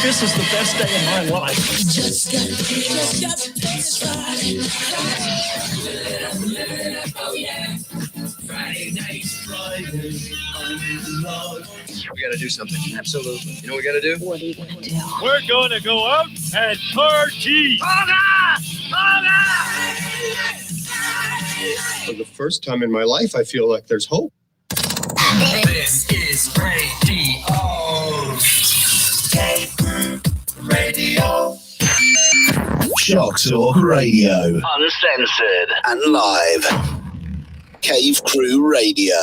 this is the best day of my life. Just got Friday. Oh yeah. Friday night. I'm in love. We got to do something. Absolutely. You know what we got to do? What are you going to do? We're going to go out and party. For the first time in my life, I feel like there's hope. This is radio. Radio. Shock Talk Radio. Uncensored. And live. Cave Crew Radio.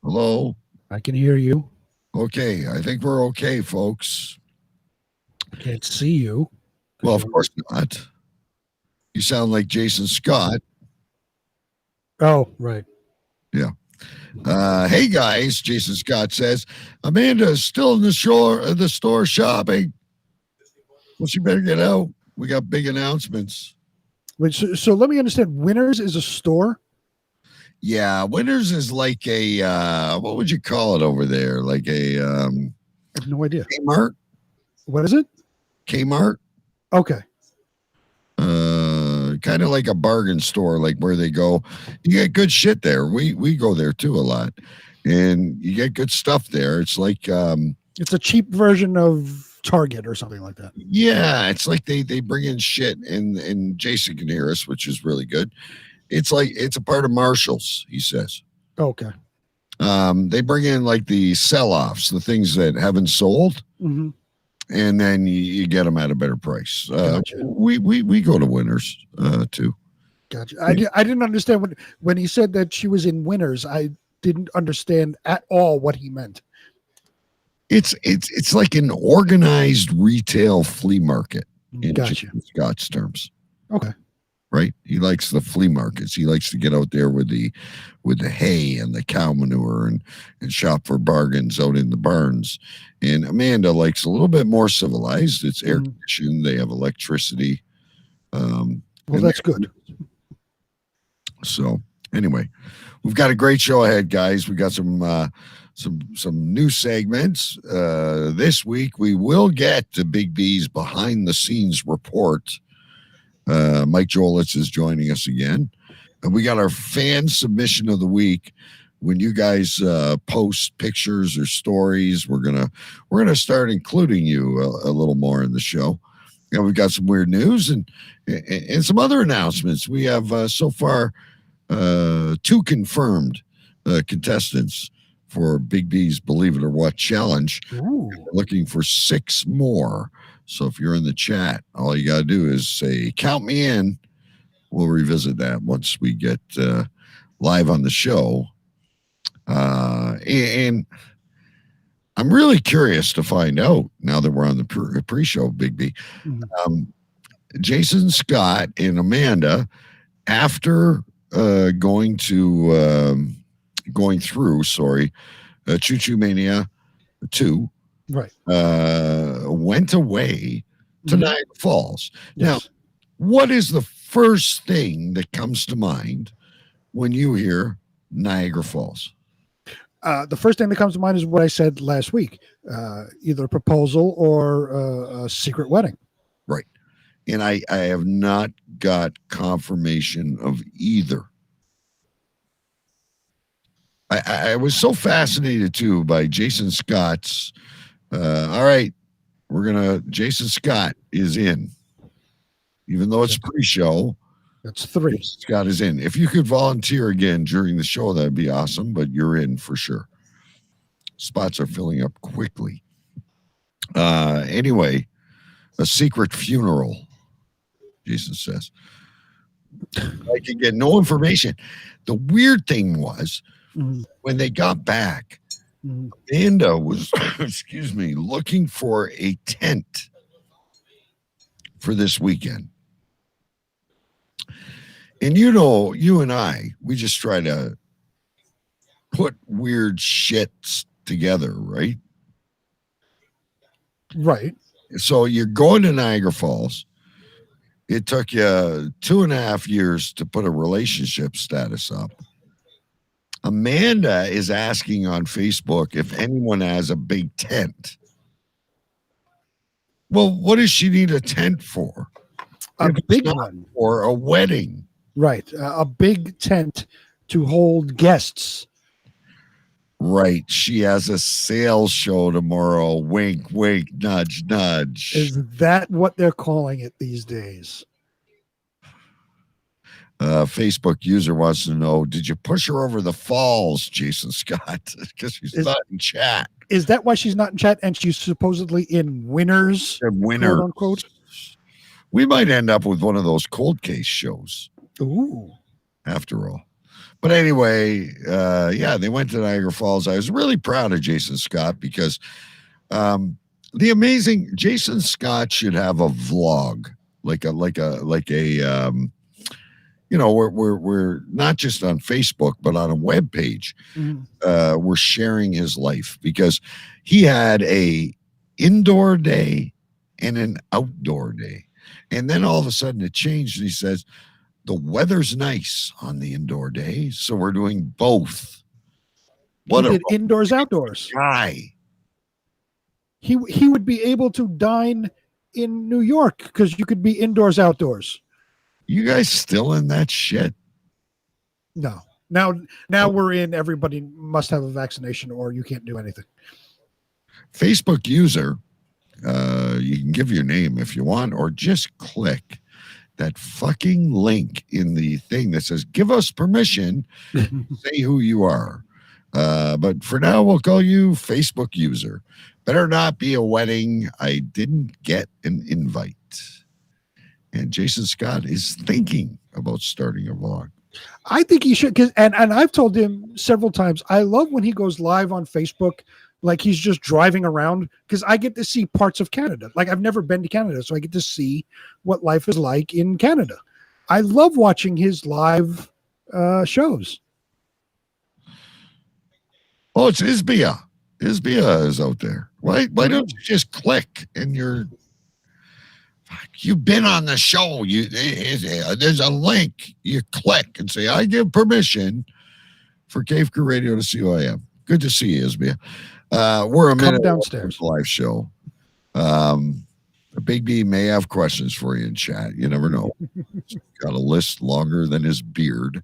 Hello. I can hear you. Okay, I think we're okay, folks. I can't see you. Well, of course not. You sound like Jason Scott. Oh, right. Yeah. Hey, guys, Jason Scott says, Amanda is still in the store shopping. Well, she better get out. We got big announcements. Wait, so let me understand. Winners is a store? Yeah, Winners is like a, what would you call it over there? Like a, I have no idea. Kmart? What is it? Kmart? Okay. Kind of like a bargain store, like where they go. You get good shit there. We go there too a lot. And you get good stuff there. It's like, it's a cheap version of Target or something like that. Yeah, it's like they bring in shit and Jason can hear us, which is really good. It's like it's a part of Marshall's, he says. Okay. They bring in like the sell-offs, the things that haven't sold, mm-hmm. and then you get them at a better price. Gotcha. We go to Winners too. Gotcha. I didn't understand when he said that she was in Winners. I didn't understand at all what he meant. It's like an organized retail flea market in Scott's terms. Okay. Right? He likes the flea markets. He likes to get out there with the hay and the cow manure and shop for bargains out in the barns. And Amanda likes a little bit more civilized. It's air conditioned. They have electricity. Well, that's good. So anyway, we've got a great show ahead, guys. We got some new segments. This week we will get to Big B's behind the scenes report. Mike Jolitz is joining us again. And we got our fan submission of the week. When you guys post pictures or stories, we're gonna start including you a little more in the show. And we've got some weird news and some other announcements. We have so far 2 confirmed contestants for Big B's Believe It or What challenge. Looking for 6 more. So if you're in the chat, all you got to do is say, count me in. We'll revisit that once we get live on the show. And I'm really curious to find out, now that we're on the pre-show, Big B. Jason Scott and Amanda, after going through Choo Choo Mania 2, right, went away to Niagara Falls. Yes. Now, what is the first thing that comes to mind when you hear Niagara Falls? The first thing that comes to mind is what I said last week, either a proposal or a secret wedding. Right. And I have not got confirmation of either. I was so fascinated, too, by Jason Scott's, all right, Jason Scott is in. Even though it's pre-show, That's 3. Scott is in. If you could volunteer again during the show, that'd be awesome, but you're in for sure. Spots are filling up quickly. Anyway, a secret funeral, Jason says. I could get no information. The weird thing was when they got back, Amanda was, looking for a tent for this weekend. And you and I, we just try to put weird shits together, right? Right. So you're going to Niagara Falls. It took you 2.5 years to put a relationship status up. Amanda is asking on Facebook if anyone has a big tent. Well, what does she need a tent for? A big one. For a wedding. Right. A big tent to hold guests. Right. She has a sales show tomorrow. Wink, wink, nudge, nudge. Is that what they're calling it these days? Facebook user wants to know, did you push her over the falls, Jason Scott? Because she's not in chat. Is that why she's not in chat and she's supposedly in winners? Winner. Quote unquote? We might end up with one of those cold case shows. Ooh. After all. But anyway, they went to Niagara Falls. I was really proud of Jason Scott because the amazing Jason Scott should have a vlog, we're not just on Facebook, but on a web page. We're sharing his life because he had a indoor day and an outdoor day. And then all of a sudden it changed. And he says, the weather's nice on the indoor day, so we're doing both. What did indoors, outdoors? Guy. He would be able to dine in New York because you could be indoors, outdoors. You guys still in that shit? No. Now we're in. Everybody must have a vaccination, or you can't do anything. Facebook user, you can give your name if you want, or just click that fucking link in the thing that says, give us permission, say who you are. But for now, we'll call you Facebook user. Better not be a wedding. I didn't get an invite. And Jason Scott is thinking about starting a vlog. I think he should, and I've told him several times, I love when he goes live on Facebook, like he's just driving around, because I get to see parts of Canada. Like I've never been to Canada, so I get to see what life is like in Canada. I love watching his live shows. Oh, it's Isbia. Isbia is out there. Why don't you just click and you've been on the show. There's a link. You click and say, I give permission for Cave Crew Radio to see who I am. Good to see you, Isbia. We're a minute downstairs live show. Big B may have questions for you in chat. You never know. Got a list longer than his beard.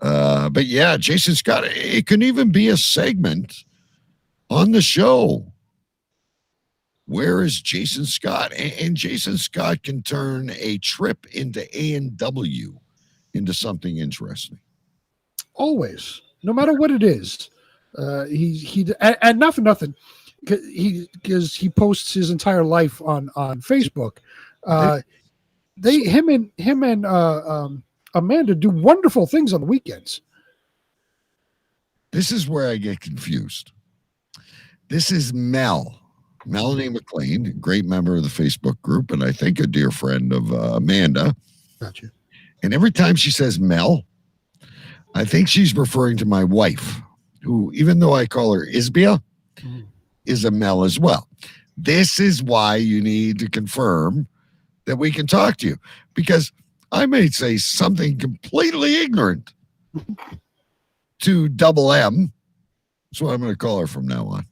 But yeah, Jason Scott, it can even be a segment on the show. Where is Jason Scott? And Jason Scott can turn a trip into A&W into something interesting. Always, no matter what it is. And not for nothing, because he posts his entire life on Facebook. Him and Amanda do wonderful things on the weekends. This is where I get confused. This is Melanie McLean, great member of the Facebook group, and I think a dear friend of Amanda. Gotcha. And every time she says Mel, I think she's referring to my wife, who, even though I call her Isbia, is a Mel as well. This is why you need to confirm that we can talk to you, because I may say something completely ignorant to Double M. That's what I'm going to call her from now on.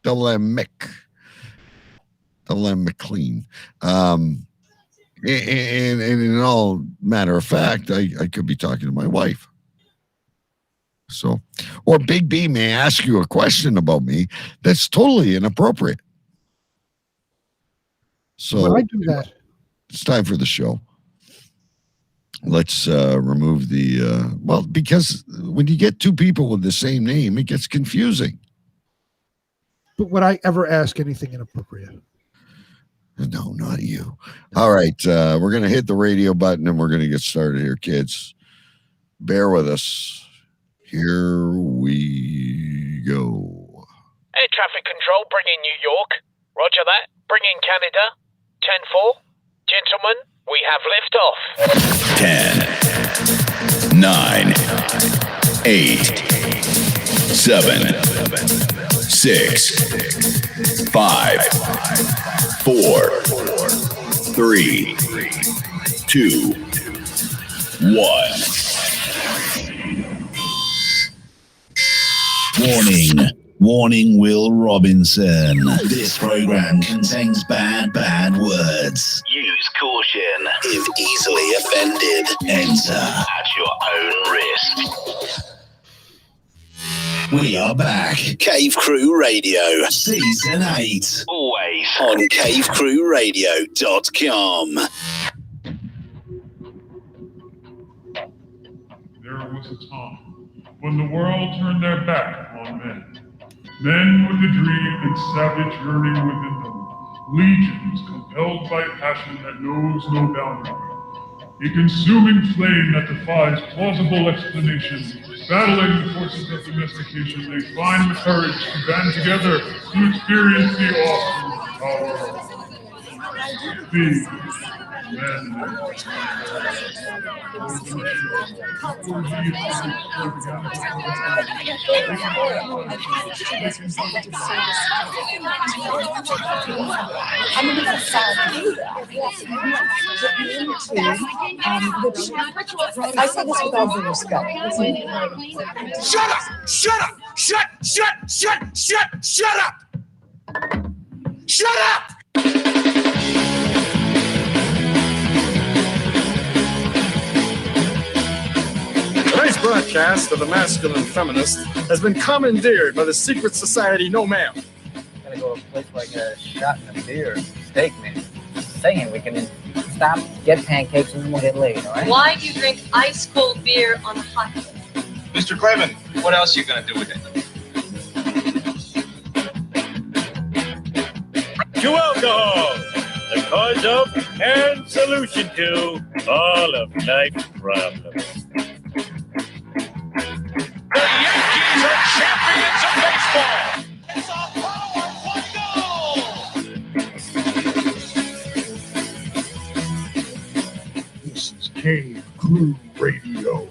Double M Mick. Double M McLean. And in all matter of fact, I could be talking to my wife. So, or Big B may ask you a question about me that's totally inappropriate. So when I do that, it's time for the show. let's remove the because when you get two people with the same name, it gets confusing. But would I ever ask anything inappropriate? No, not you. All right, we're gonna hit the radio button and we're gonna get started here, kids. Bear with us. Here we go. Air traffic control, bring in New York. Roger that. Bring in Canada. 10-4. Gentlemen, we have liftoff. 10, 9, 8, 7, 6, 5, 4, 3, 2, 1. Warning, Will Robinson. This program contains bad words. Use caution. If easily offended. Enter at your own risk. We are back. Cave Crew Radio. Season 8. Always On cavecrewradio.com. There was a time when the world turned their back on men. Men with a dream and savage yearning within them. Legions compelled by passion that knows no boundary. A consuming flame that defies plausible explanation. Battling the forces of domestication, they find the courage to band together to experience the awesome power of being men. I say this with all due respect. Shut up! Shut up! Shut up! Shut up! Tonight's broadcast of the Masculine Feminist has been commandeered by the secret society No Ma'am. Gotta go to a place like a shot and a beer, steak, man. Saying we can stop, get pancakes, and then we'll get laid, all right? Why do you drink ice cold beer on a hot day? Mr. Clevin, what else are you gonna do with it? To alcohol, the cause of and solution to all of life's problems. The Yankees are champions of baseball! It's a power, This is Cave Crew Radio.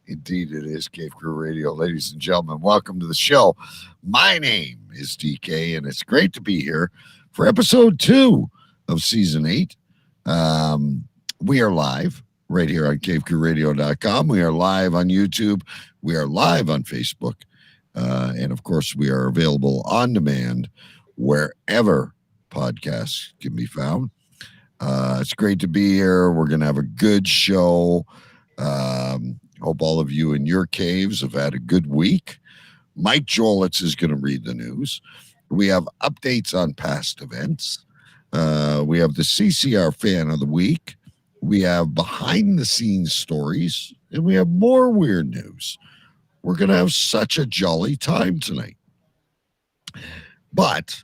Indeed, it is Cave Crew Radio. Ladies and gentlemen, welcome to the show. My name is DK, and it's great to be here for episode 2 of season 8. We are live right here on cavecrewradio.com. We are live on YouTube. We are live on Facebook. And, of course, we are available on demand wherever podcasts can be found. It's great to be here. We're going to have a good show. Hope all of you in your caves have had a good week. Mike Jolitz is going to read the news. We have updates on past events. We have the CCR fan of the week. We have behind the scenes stories, and we have more weird news. We're going to have such a jolly time tonight. But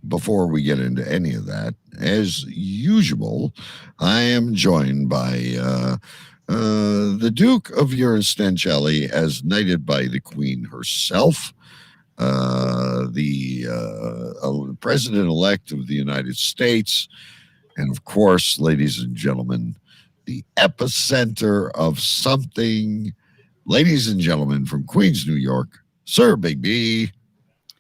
before we get into any of that, as usual, I am joined by the Duke of Stencelli, as knighted by the Queen herself, the President-elect of the United States, and of course, ladies and gentlemen, the epicenter of something. Ladies and gentlemen, from Queens, New York, Sir Big B.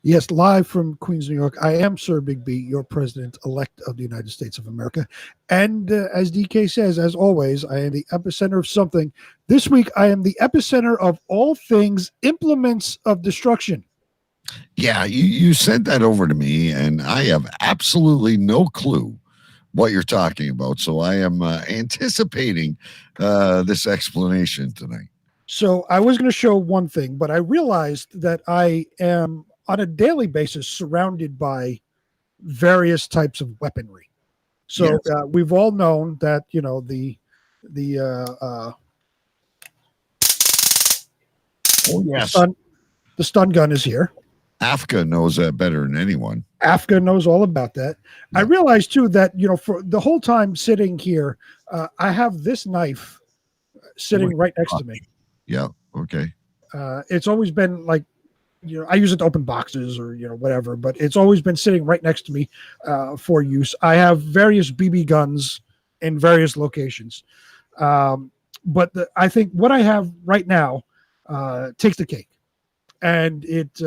Yes, live from Queens, New York. I am Sir Big B, your president-elect of the United States of America. And as DK says, as always, I am the epicenter of something. This week, I am the epicenter of all things implements of destruction. Yeah, you sent that over to me, and I have absolutely no clue what you're talking about. So I am anticipating this explanation tonight. So I was going to show one thing, but I realized that I am on a daily basis surrounded by various types of weaponry. So we've all known that, you know, the stun gun is here. Afka knows that better than anyone. Afka knows all about that. I realized too that, you know, for the whole time sitting here, I have this knife sitting right next to me. Yeah. Okay. It's always been like, you know, I use it to open boxes or, you know, whatever, but it's always been sitting right next to me for use. I have various BB guns in various locations. But I think what I have right now takes the cake. And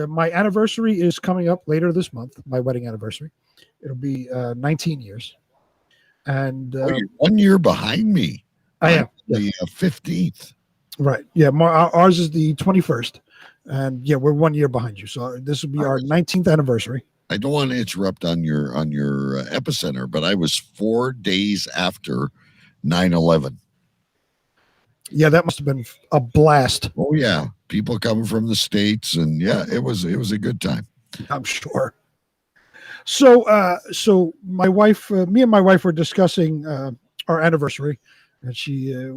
my anniversary is coming up later this month, my wedding anniversary. It'll be 19 years. And you're 1 year behind me. I am. The 15th. Right. Yeah. Ours is the 21st. And yeah, we're 1 year behind you. So this will be our 19th anniversary. I don't want to interrupt on your epicenter, but I was 4 days after 9/11. Yeah, that must have been a blast. Oh yeah, people coming from the States, and yeah, it was a good time. I'm sure. So my wife, me and my wife were discussing our anniversary, and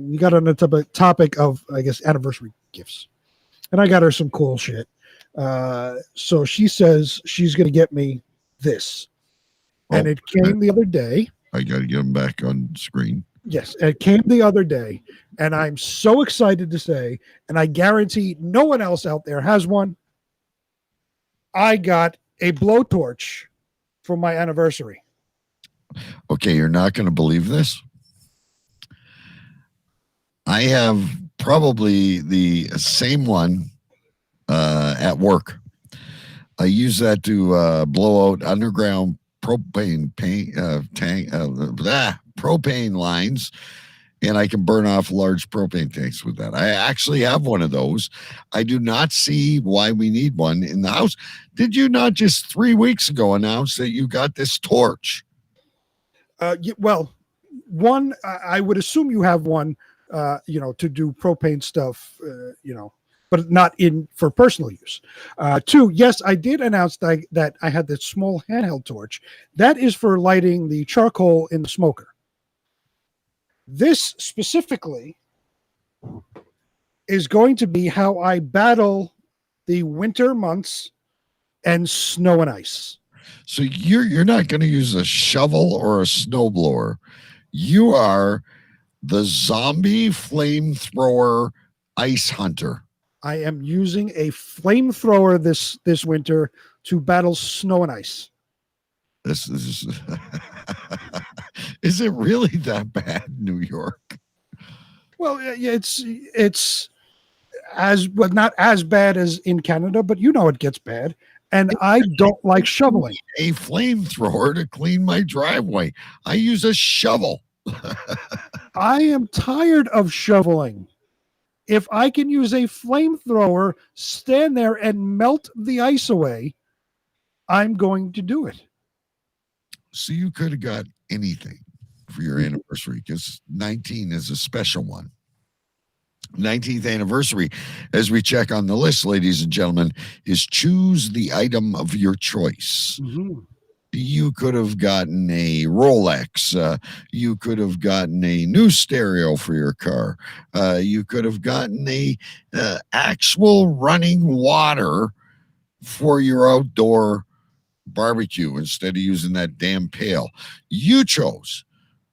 we got on the topic of, I guess, anniversary gifts. And I got her some cool shit. So she says she's going to get me this. And it came the other day. I got to get them back on screen. Yes, it came the other day. And I'm so excited to say, and I guarantee no one else out there has one, I got a blowtorch for my anniversary. Okay, you're not going to believe this. I have probably the same one at work. I use that to blow out underground propane propane lines, and I can burn off large propane tanks with that. I actually have one of those. I do not see why we need one in the house. Did you not just 3 weeks ago announce that you got this torch? Well, one, I would assume you have one, to do propane stuff, but not for personal use. Two, yes, I did announce that I had this small handheld torch. That is for lighting the charcoal in the smoker. This specifically is going to be how I battle the winter months and snow and ice. So you're not going to use a shovel or a snowblower. You are the zombie flamethrower ice hunter. I am using a flamethrower this winter to battle snow and ice. This is is it really that bad in New York? Well, yeah, it's not as bad as in Canada, but it gets bad. And I don't like shoveling. A flamethrower to clean my driveway. I use a shovel. I am tired of shoveling. If I can use a flamethrower, stand there and melt the ice away, I'm going to do it. So you could have got anything for your anniversary, because 19 is a special one. 19th anniversary, as we check on the list, ladies and gentlemen, is choose the item of your choice. Mm-hmm. You could have gotten a Rolex. You could have gotten a new stereo for your car. You could have gotten a actual running water for your outdoor barbecue instead of using that damn pail. You chose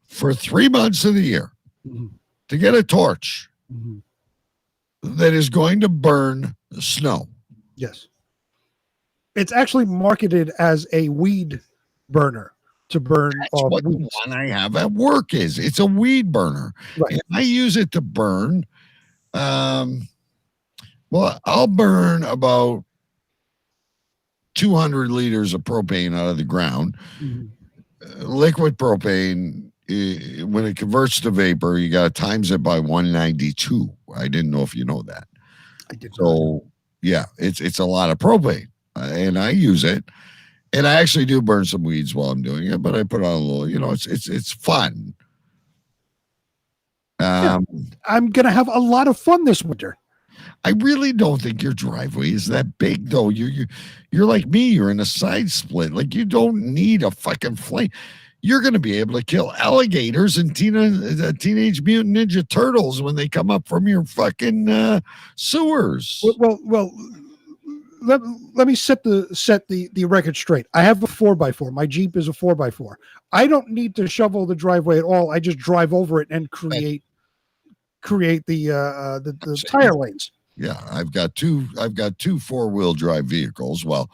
for 3 months of the year to get a torch that is going to burn snow. Yes. It's actually marketed as a weed burner to burn all what weeds. The one I have at work is. It's a weed burner. Right. And I use it to burn. I'll burn about 200 liters of propane out of the ground. Liquid propane, when it converts to vapor, you got to times it by 192. I didn't know if you know that. I did. So yeah, it's a lot of propane, and I use it, and I actually do burn some weeds while I'm doing it. But I put on a little, it's fun. I'm gonna have a lot of fun this winter. I really don't think your driveway is that big, though. You're like me. You're in a side split. Like, you don't need a fucking flame. You're going to be able to kill alligators and Teenage Mutant Ninja Turtles when they come up from your fucking sewers. Well, let me set the record straight. I have a 4x4. My Jeep is a 4x4. I don't need to shovel the driveway at all. I just drive over it and create the tire lanes. Yeah, I've got two 4-wheel drive vehicles. Well,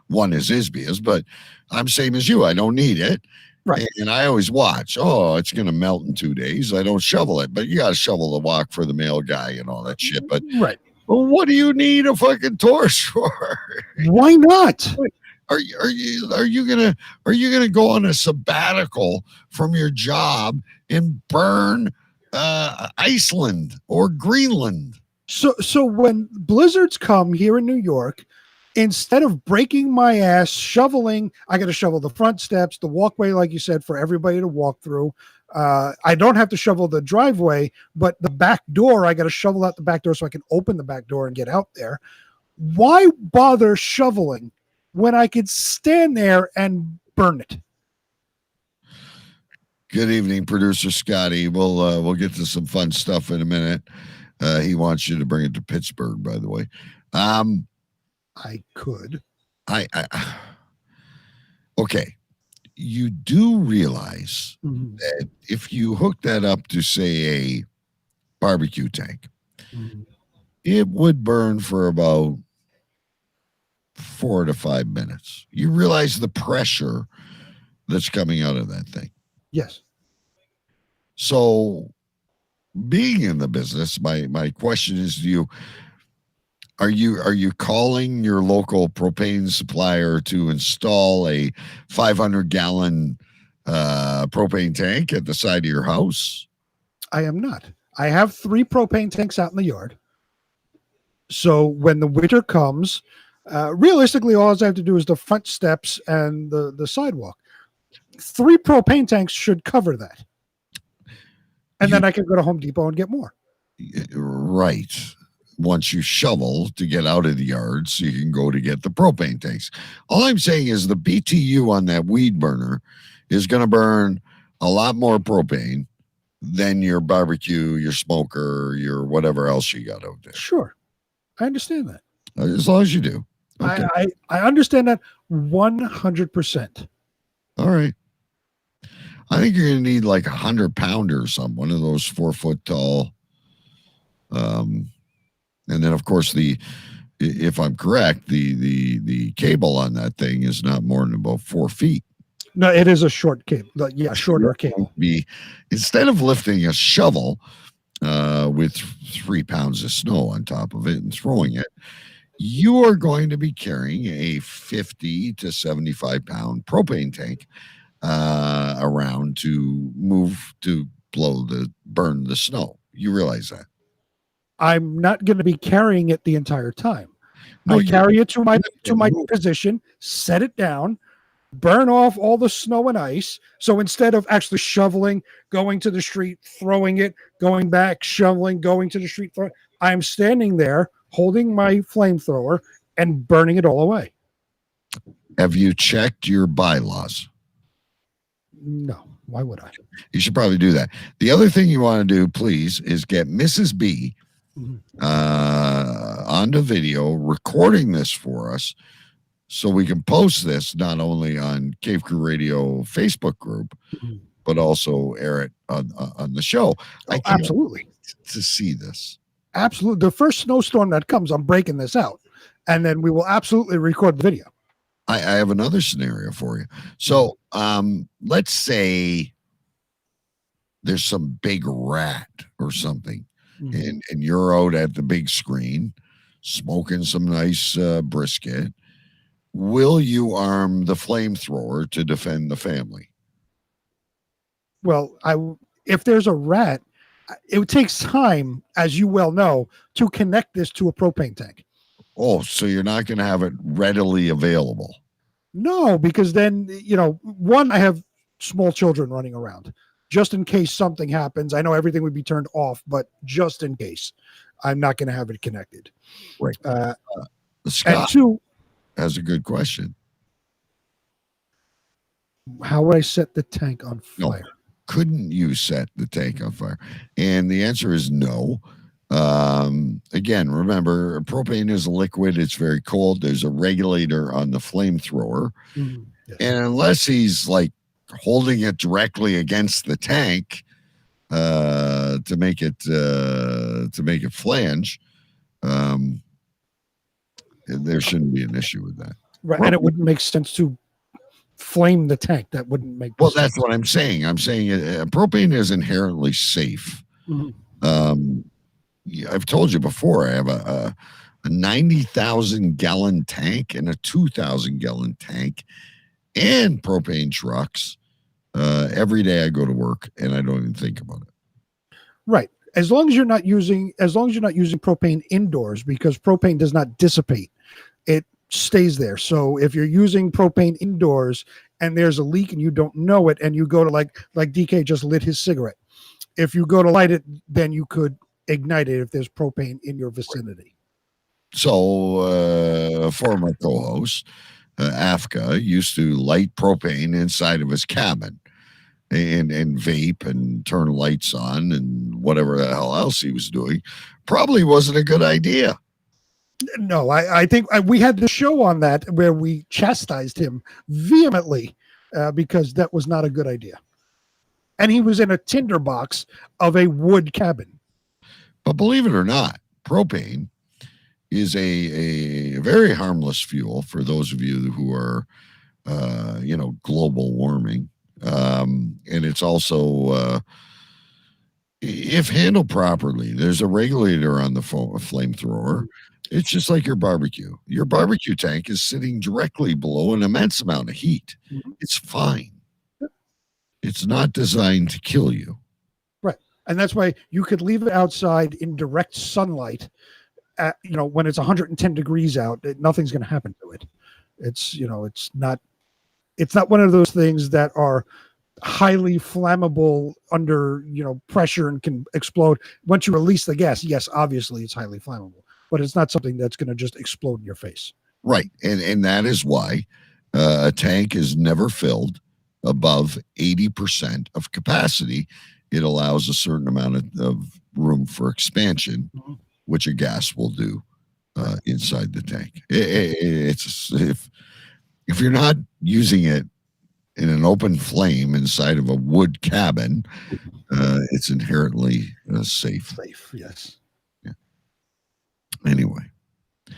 one is Isbia's, but I'm same as you. I don't need it. Right. And I always watch. Oh, it's going to melt in 2 days. I don't shovel it, but you got to shovel the walk for the mail guy and all that shit. But right. Well, what do you need a fucking torch for? Why not? Are you gonna go on a sabbatical from your job and burn Iceland or Greenland? So when blizzards come here in New York, instead of breaking my ass shoveling, I got to shovel the front steps, the walkway, like you said, for everybody to walk through. I don't have to shovel the driveway, but the back door, I got to shovel out the back door so I can open the back door and get out there. Why bother shoveling when I could stand there and burn it? Good evening, producer Scotty. We'll get to some fun stuff in a minute. He wants you to bring it to Pittsburgh, by the way. I could. Okay. You do realize that if you hook that up to, say, a barbecue tank, it would burn for about 4 to 5 minutes. You realize the pressure that's coming out of that thing. Yes. So, being in the business, my question is to you: Are you calling your local propane supplier to install a 500-gallon propane tank at the side of your house? I am not. I have 3 propane tanks out in the yard. So when the winter comes, realistically, all I have to do is the front steps and the sidewalk. 3 propane tanks should cover that. And then I can go to Home Depot and get more. Right. Once you shovel to get out of the yard, so you can go to get the propane tanks. All I'm saying is the BTU on that weed burner is going to burn a lot more propane than your barbecue, your smoker, your whatever else you got out there. Sure. I understand that. As long as you do. Okay. I understand that 100%. All right. I think you're going to need like 100-pounder or something, one of those 4-foot tall. And then, of course, if I'm correct, the cable on that thing is not more than about 4 feet. No, it is a short cable. Yeah, shorter cable. Instead of lifting a shovel with 3 pounds of snow on top of it and throwing it, you are going to be carrying a 50 to 75-pound propane tank around to burn the snow. You realize that? I'm not going to be carrying it the entire time. I carry it to my position, set it down, burn off all the snow and ice. So instead of actually shoveling, going to the street, throwing it, going back, shoveling, going to the street, I'm standing there holding my flamethrower and burning it all away. Have you checked your bylaws? No. Why would I? You should probably do that. The other thing you want to do, please, is get Mrs. B on the video recording this for us so we can post this not only on Cave Crew Radio Facebook group, but also air it on the show. I can't absolutely wait to see this. Absolutely. The first snowstorm that comes, I'm breaking this out, and then we will absolutely record the video. I have another scenario for you. So let's say there's some big rat or something, and you're out at the big screen smoking some nice brisket. Will you arm the flamethrower to defend the family? Well, if there's a rat, it takes time, as you well know, to connect this to a propane tank. Oh, so you're not going to have it readily available? No, because then, one, I have small children running around. Just in case something happens, I know everything would be turned off, but just in case. I'm not going to have it connected. Right. And Scott two, has a good question. how would I set the tank on No. fire? Couldn't you set the tank on fire? And the answer is no. Again, remember, propane is a liquid. It's very cold. There's a regulator on the flamethrower. Yes. And unless he's like holding it directly against the tank to make it flange, there shouldn't be an issue with that. Right. And it wouldn't make sense to flame the tank. That wouldn't make Well, sense. that's what I'm saying. I'm saying propane is inherently safe. I've told you before, I have a 90,000 gallon tank and a 2,000 gallon tank and propane trucks. Every day I go to work and I don't even think about it. Right. As long as you're not using propane indoors, because propane does not dissipate, it stays there. So if you're using propane indoors and there's a leak and you don't know it, and you go to like DK just lit his cigarette, if you go to light it, then you could ignite it if there's propane in your vicinity. So a former co-host, Afka, used to light propane inside of his cabin and vape and turn lights on and whatever the hell else he was doing. Probably wasn't a good idea. No, I think we had the show on that where we chastised him vehemently because that was not a good idea. And he was in a tinderbox of a wood cabin. But believe it or not, propane is a very harmless fuel for those of you who are, global warming. And it's also, if handled properly, there's a regulator on the flamethrower. It's just like your barbecue. Your barbecue tank is sitting directly below an immense amount of heat. It's fine. It's not designed to kill you. Right. And that's why you could leave it outside in direct sunlight when it's 110 degrees out. Nothing's going to happen to it. It's not one of those things that are highly flammable under pressure and can explode once you release the gas. Yes, obviously it's highly flammable, but it's not something that's going to just explode in your face. Right. And that is why a tank is never filled above 80% of capacity. It allows a certain amount of room for expansion, which a gas will do inside the tank. It's if you're not using it in an open flame inside of a wood cabin, it's inherently safe. Safe, yes. Yeah. Anyway.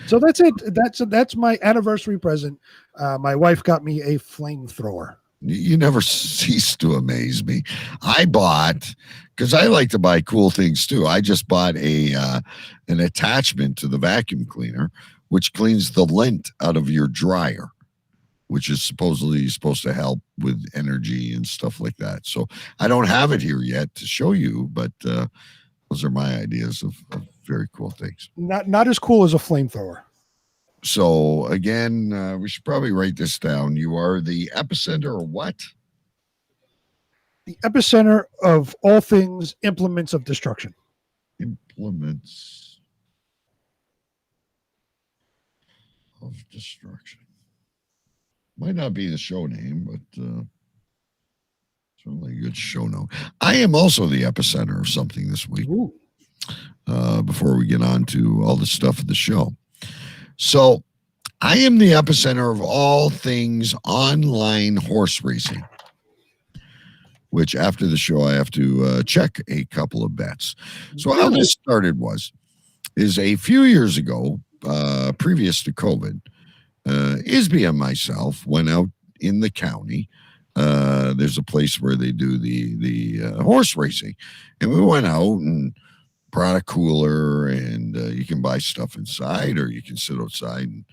So that's it. That's my anniversary present. My wife got me a flamethrower. You never cease to amaze me. I bought, because I like to buy cool things too. I just bought an attachment to the vacuum cleaner, which cleans the lint out of your dryer, which is supposedly supposed to help with energy and stuff like that. So I don't have it here yet to show you, but those are my ideas of very cool things. Not as cool as a flamethrower. So again, we should probably write this down. You are the epicenter of what? The epicenter of all things implements of destruction. Implements of destruction. Might not be the show name, but certainly a good show note. I am also the epicenter of something this week. Before we get on to all the stuff of the show. So I am the epicenter of all things online horse racing, which after the show, I have to check a couple of bets. So how this started is a few years ago, previous to COVID, Isby and myself went out in the county. There's a place where they do the horse racing, and we went out and brought a cooler, and you can buy stuff inside, or you can sit outside and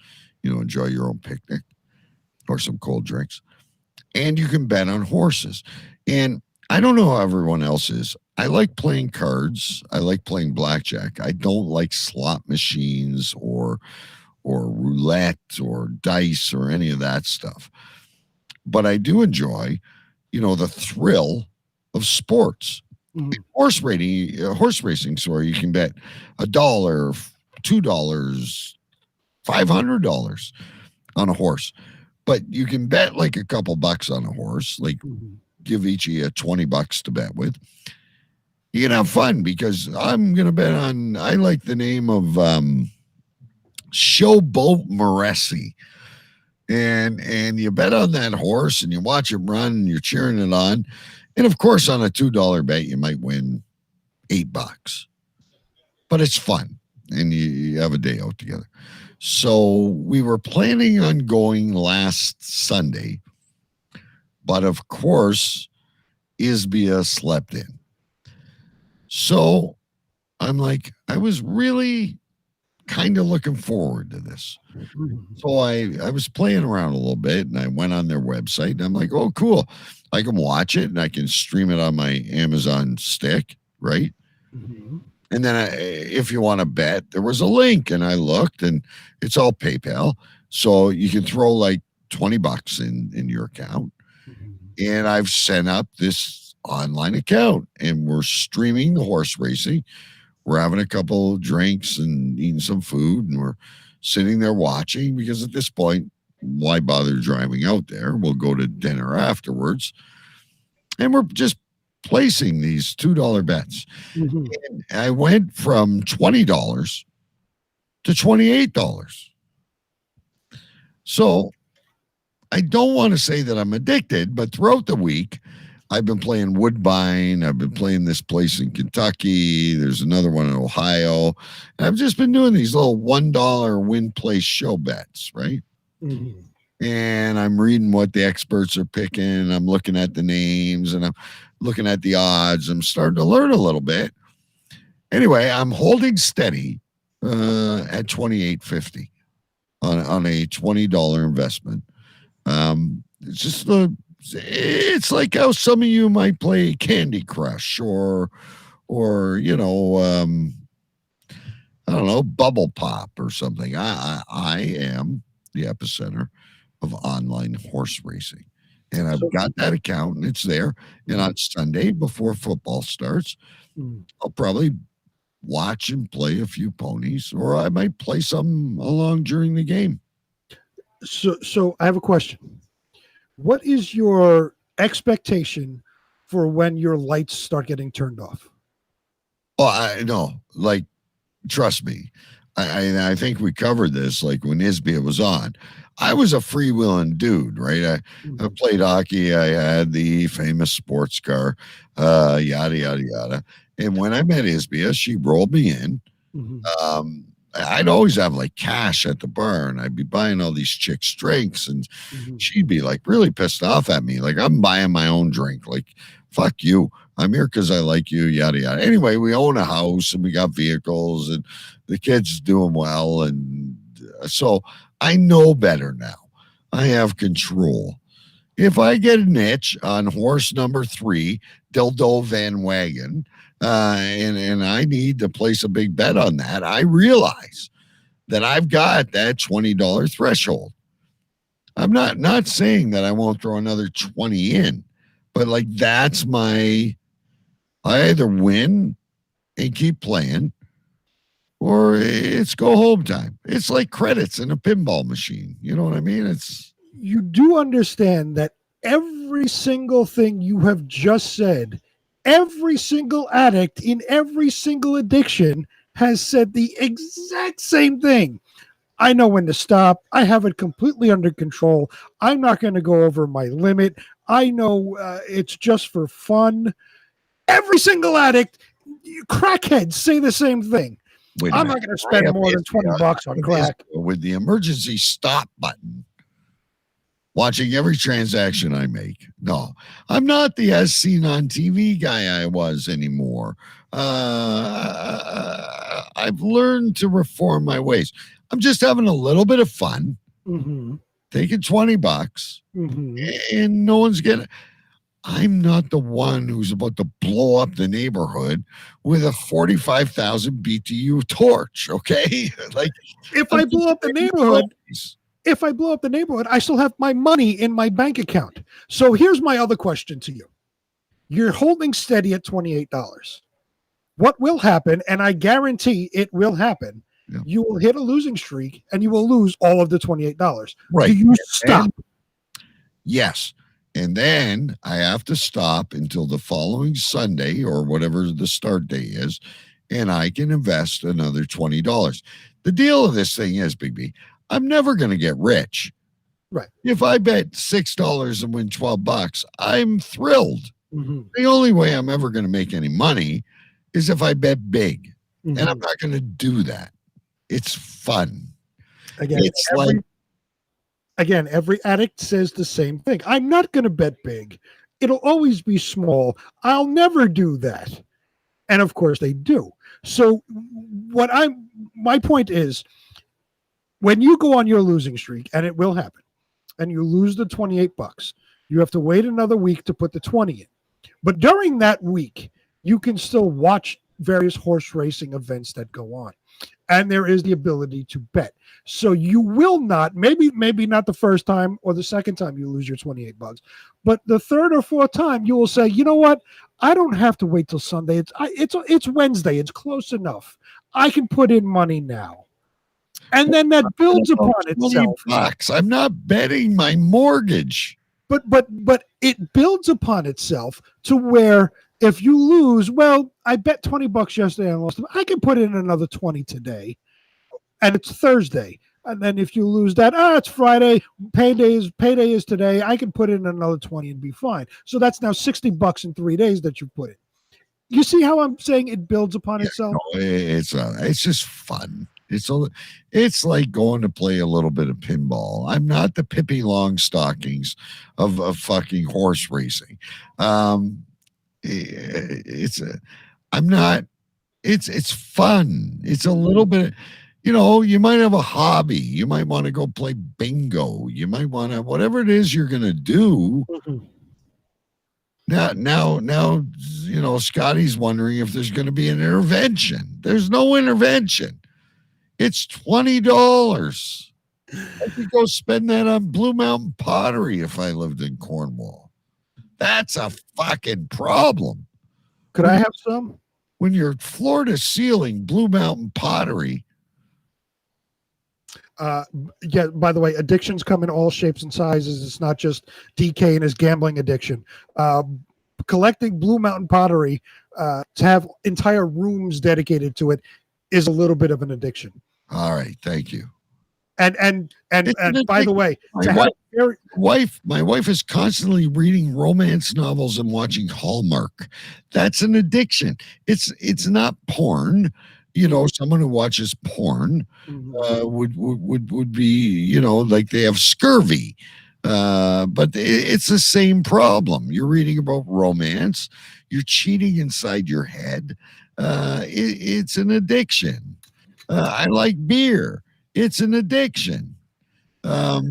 enjoy your own picnic or some cold drinks, and you can bet on horses. And I don't know how everyone else is. I like playing cards. I like playing blackjack. I don't like slot machines or roulette or dice or any of that stuff. But I do enjoy, the thrill of sports. Horse racing, sorry, you can bet $1, $2, $500 on a horse, but you can bet like a couple bucks on a horse, like give each of you $20 to bet with. You can have fun because I'm gonna bet on. I like the name of Showboat Moresi, and you bet on that horse and you watch him run and you're cheering it on, and of course on a $2 bet you might win $8, but it's fun and you have a day out together. So we were planning on going last Sunday, but of course Isbia slept in. So I'm like, I was really kind of looking forward to this. So I was playing around a little bit and I went on their website and I'm like, oh, cool. I can watch it and I can stream it on my Amazon stick, right? And then if you want to bet, there was a link and I looked and it's all PayPal. So you can throw like $20 in your account. And I've set up this online account and we're streaming the horse racing. We're having a couple of drinks and eating some food and we're sitting there watching because at this point, why bother driving out there? We'll go to dinner afterwards. And we're just placing these $2 bets. And I went from $20 to $28. So I don't want to say that I'm addicted, but throughout the week, I've been playing Woodbine. I've been playing this place in Kentucky. There's another one in Ohio. And I've just been doing these little $1 win play show bets, right? And I'm reading what the experts are picking. I'm looking at the names and I'm looking at the odds. I'm starting to learn a little bit. Anyway, I'm holding steady at $28.50 on a $20 investment. It's just it's like how some of you might play Candy Crush or you know, I don't know, Bubble Pop or something. I am the epicenter of online horse racing, and I've got that account and it's there. And on Sunday before football starts, I'll probably watch and play a few ponies, or I might play some along during the game. So I have a question. What is your expectation for when your lights start getting turned off? Oh, I know. Like, trust me. I think we covered this. Like when Isbia was on, I was a freewheeling dude, right? I played hockey. I had the famous sports car, yada yada yada. And when I met Isbia, she rolled me in. I'd always have like cash at the bar and I'd be buying all these chicks drinks and she'd be like really pissed off at me. Like, I'm buying my own drink. Like, fuck you. I'm here because I like you, yada, yada. Anyway, we own a house and we got vehicles and the kid's doing well. And so I know better now. I have control. If I get an itch on horse number 3, Dildo Van Wagen, and I need to place a big bet on that, I realize that I've got that $20 threshold. I'm not saying that I won't throw another 20 in, but like that's I either win and keep playing or it's go home time. It's like credits in a pinball machine. You know what I mean? You do understand that every single thing you have just said, every single addict in every single addiction has said the exact same thing. I know when to stop. I have it completely under control. I'm not going to go over my limit. I know it's just for fun. Every single addict, crackheads say the same thing. I'm not going to spend more than $20 on crack. With the emergency stop button, watching every transaction I make. No, I'm not the as seen on TV guy I was anymore. I've learned to reform my ways. I'm just having a little bit of fun, taking $20, and no one's getting. I'm not the one who's about to blow up the neighborhood with a 45,000 BTU torch. Okay, like if I blow up the neighborhood. If I blow up the neighborhood, I still have my money in my bank account. So here's my other question to you. You're holding steady at $28. What will happen, and I guarantee it will happen, you will hit a losing streak and you will lose all of the $28. Right. Do you stop? Yes. And then I have to stop until the following Sunday or whatever the start day is, and I can invest another $20. The deal of this thing is, Big B, I'm never going to get rich. Right. If I bet $6 and win $12, I'm thrilled. Mm-hmm. The only way I'm ever going to make any money is if I bet big. Mm-hmm. And I'm not going to do that. It's fun. Again, it's every addict says the same thing. I'm not going to bet big. It'll always be small. I'll never do that. And of course they do. So my point is, when you go on your losing streak, and it will happen, and you lose the $28, you have to wait another week to put the 20 in. But during that week, you can still watch various horse racing events that go on. And there is the ability to bet. So you will not, maybe not the first time or the second time you lose your $28, but the third or fourth time you will say, you know what? I don't have to wait till Sunday. It's Wednesday. It's close enough. I can put in money now. And then that builds upon itself. $20. I'm not betting my mortgage. But it builds upon itself to where if you lose, well, I bet $20 yesterday and lost them. I can put in another 20 today, and it's Thursday. And then if you lose that, it's Friday. Payday is today. I can put in another 20 and be fine. So that's now $60 in 3 days that you put in. You see how I'm saying it builds upon itself? No, it's just fun. It's like going to play a little bit of pinball. I'm not the Pippi Longstockings of fucking horse racing. It's fun. It's a little bit, you might have a hobby. You might want to go play bingo. You might want to, whatever it is you're going to do. Mm-hmm. Now, Scotty's wondering if there's going to be an intervention. There's no intervention. It's $20. I could go spend that on Blue Mountain pottery if I lived in Cornwall. That's a fucking problem. Could I have some? When you're floor to ceiling Blue Mountain pottery. Yeah, by the way, addictions come in all shapes and sizes. It's not just DK and his gambling addiction. Collecting Blue Mountain pottery, to have entire rooms dedicated to it, is a little bit of an addiction. All right, thank you. And by the way, my wife is constantly reading romance novels and watching Hallmark. That's an addiction. It's not porn. Someone who watches porn would be, like they have scurvy. But it's the same problem. You're reading about romance. You're cheating inside your head. It's an addiction. I like beer. It's an addiction. A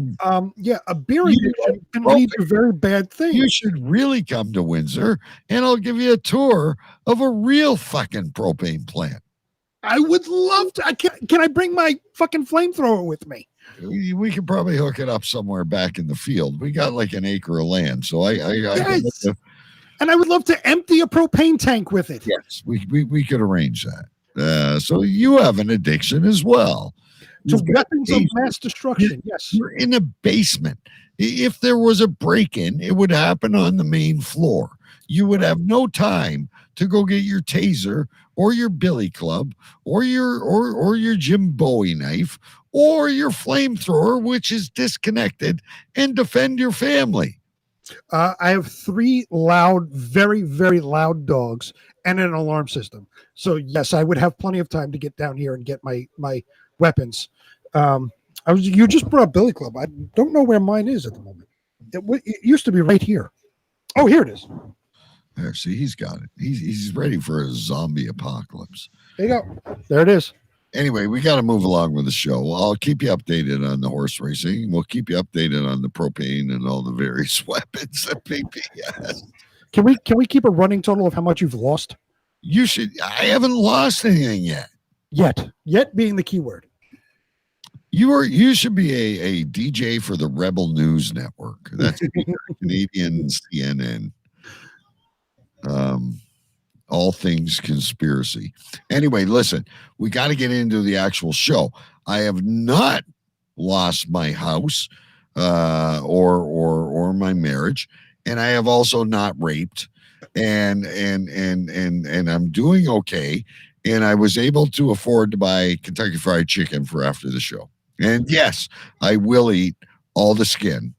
beer addiction can lead to very bad things. You should really come to Windsor, and I'll give you a tour of a real fucking propane plant. I would love to. Can I bring my fucking flamethrower with me? We could probably hook it up somewhere back in the field. We got like an acre of land, so yes. And I would love to empty a propane tank with it. Yes, we could arrange that. So you have an addiction as well. To weapons of mass destruction, yes. You're in a basement. If there was a break-in, it would happen on the main floor. You would have no time to go get your taser or your billy club or your Jim Bowie knife or your flamethrower, which is disconnected, and defend your family. I have 3 loud, very, very loud dogs and an alarm system. So yes, I would have plenty of time to get down here and get my weapons. You just brought up billy club. I don't know where mine is at the moment. It used to be right here. Oh, here it is. There, see, he's got it. He's ready for a zombie apocalypse. There you go. There it is. Anyway, we got to move along with the show. I'll keep you updated on the horse racing. We'll keep you updated on the propane and all the various weapons that BP has. Can we keep a running total of how much you've lost? You should. I haven't lost anything yet. Yet being the key word. You should be a DJ for the Rebel News Network. That's Canadian CNN. All things conspiracy. Anyway, listen, we got to get into the actual show. I have not lost my house or my marriage, and I have also not raped, and I'm doing okay, and I was able to afford to buy Kentucky Fried Chicken for after the show. And yes, I will eat all the skin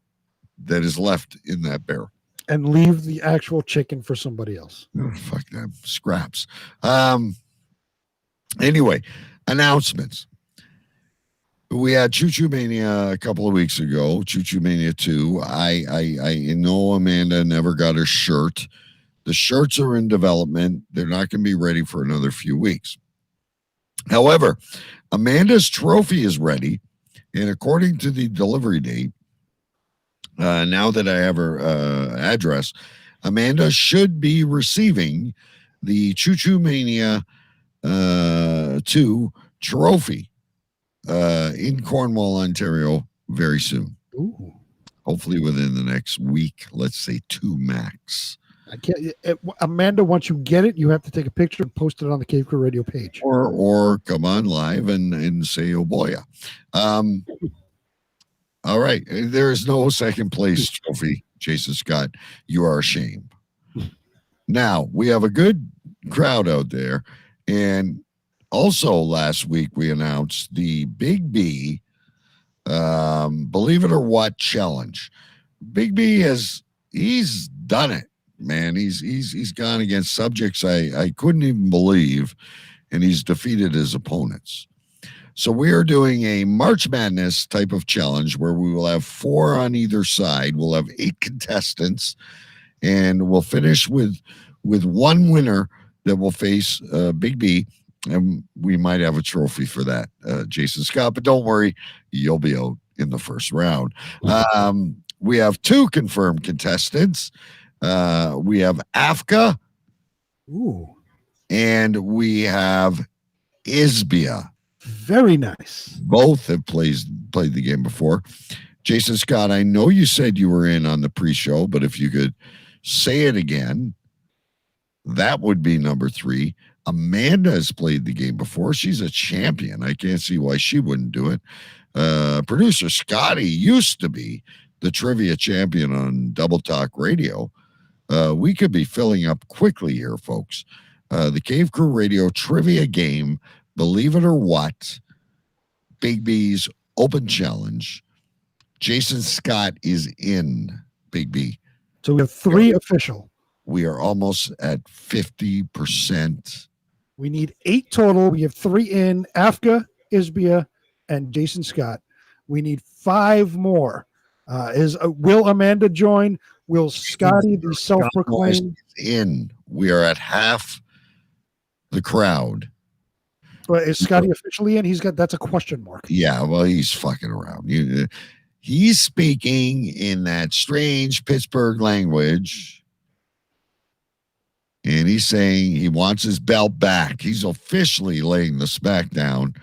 that is left in that barrel. And leave the actual chicken for somebody else. Oh, fuck them scraps. Anyway, announcements. We had Choo Choo Mania a couple of weeks ago. Choo Choo Mania 2. I know Amanda never got her shirt. The shirts are in development. They're not going to be ready for another few weeks. However, Amanda's trophy is ready, and according to the delivery date, now that I have her address, Amanda should be receiving the Choo Choo Mania 2 trophy in Cornwall, Ontario, very soon. Ooh. Hopefully within the next week, let's say 2 max. I can't, Amanda, once you get it, you have to take a picture and post it on the Cave Crew Radio page. Or come on live and say, oh boy. All right. There is no second place trophy, Jason Scott. You are ashamed. Now, we have a good crowd out there. And also last week, we announced the Big B, Believe It or What challenge. Big B he's done it, man. He's gone against subjects I couldn't even believe, and he's defeated his opponents. So we are doing a March Madness type of challenge where we will have 4 on either side. We'll have 8 contestants, and we'll finish with 1 winner that will face Big B, and we might have a trophy for that, Jason Scott. But don't worry, you'll be out in the first round. We have 2 confirmed contestants. We have Afka, and we have Isbia. Very nice. Both have played the game before. Jason Scott, I know you said you were in on the pre-show, but if you could say it again, that would be number 3. Amanda has played the game before. She's a champion. I can't see why she wouldn't do it. Producer Scotty used to be the trivia champion on Double Talk Radio. We could be filling up quickly here, folks. The Cave Crew Radio trivia game, Believe It or What, Big B's Open Challenge. Jason Scott is in Big B. So we have 3 official. We are almost at 50%. We need 8 total. We have 3 in: Afka, Isbia, and Jason Scott. We need 5 more. Will Amanda join? Will Scotty, the self-proclaimed, in? We are at half the crowd. But is Scotty officially in? That's a question mark. Yeah, well, he's fucking around. He's speaking in that strange Pittsburgh language, and he's saying he wants his belt back. He's officially laying the smack down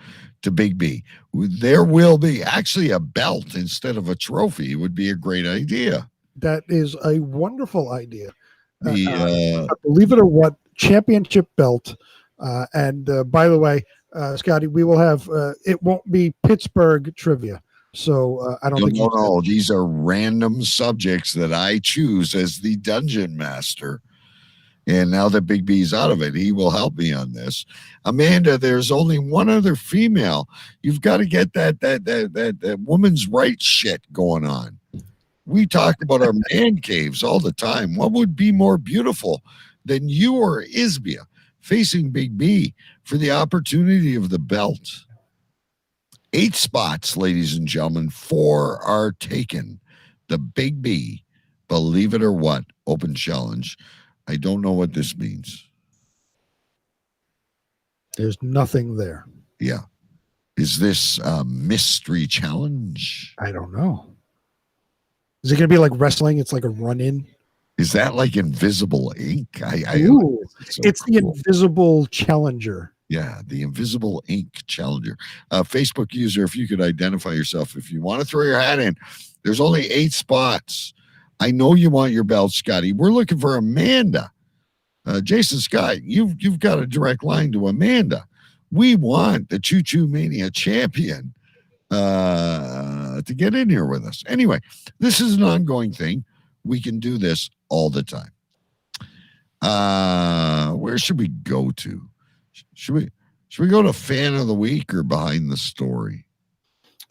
to Big B. There will be actually a belt instead of a trophy. It would be a great idea. That is a wonderful idea. Believe It or What championship belt. And by the way, Scotty, we will have it won't be Pittsburgh trivia. So I don't think no. These are random subjects that I choose as the dungeon master. And now that Big B's out of it, he will help me on this. Amanda, there's only one other female. You've got to get that woman's rights shit going on. We talk about our man caves all the time. What would be more beautiful than you or Isbia facing Big B for the opportunity of the belt? 8 spots, ladies and gentlemen. 4 are taken. The Big B, Believe It or What, Open Challenge. I don't know what this means. There's nothing there. Yeah. Is this a mystery challenge? I don't know. Is it going to be like wrestling? It's like a run-in? Is that like Invisible Ink? It's the Invisible Challenger. Yeah, the Invisible Ink Challenger. Facebook user, if you could identify yourself, if you want to throw your hat in, there's only 8 spots. I know you want your belt, Scotty. We're looking for Amanda. Jason Scott, you've got a direct line to Amanda. We want the Choo Choo Mania champion to get in here with us. Anyway, this is an ongoing thing. We can do this all the time. Where should we go to? Should we go to fan of the week or behind the story?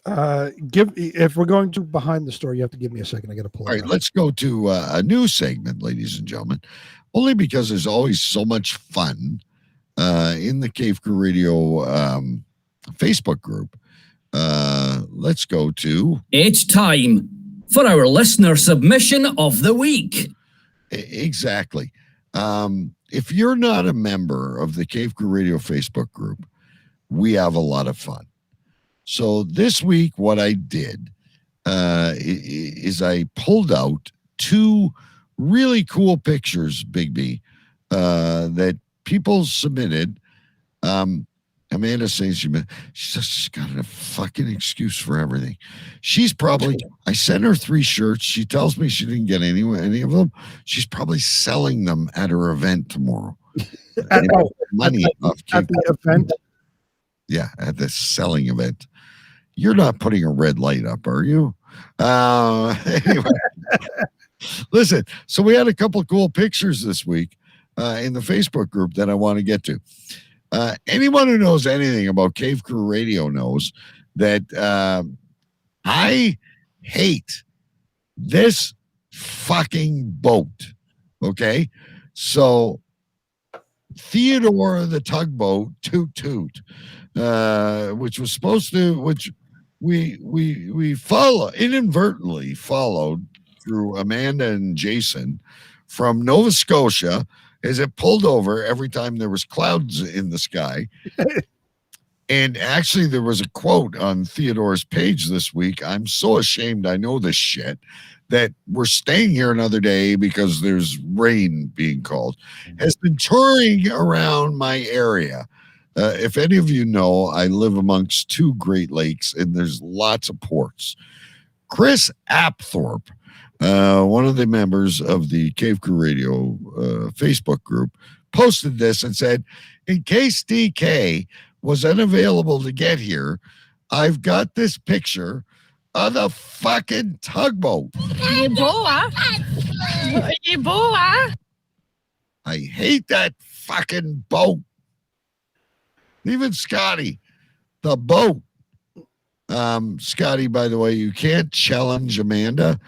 If we're going to behind the story, you have to give me a second. I got to pull it. All right, let's go to a new segment, ladies and gentlemen. Only because there's always so much fun in the Cave Crew Radio Facebook group. Let's go to... It's time for our listener submission of the week. Exactly. If you're not a member of the Cave Crew Radio Facebook group, we have a lot of fun. So this week, what I did is I pulled out 2 really cool pictures, Big B, that people submitted. Amanda says she's got a fucking excuse for everything. I sent her 3 shirts. She tells me she didn't get any of them. She's probably selling them at her event tomorrow. At the event? Yeah, at the selling event. You're not putting a red light up, are you? Anyway, listen. So we had a couple of cool pictures this week in the Facebook group that I want to get to. Anyone who knows anything about Cave Crew Radio knows that I hate this fucking boat. Okay, so Theodore the tugboat, toot toot, which was supposed to, which we inadvertently followed through Amanda and Jason from Nova Scotia as it pulled over every time there was clouds in the sky. And actually there was a quote on Theodore's page this week. I'm so ashamed I know this shit, that we're staying here another day because there's rain being called, has been touring around my area. If any of you know, I live amongst 2 Great Lakes and there's lots of ports. Chris Apthorpe, one of the members of the Cave Crew Radio Facebook group, posted this and said, in case DK was unavailable to get here, I've got this picture of the fucking tugboat. Ebola. I hate that fucking boat. Even Scotty, the boat. Scotty, by the way, you can't challenge Amanda.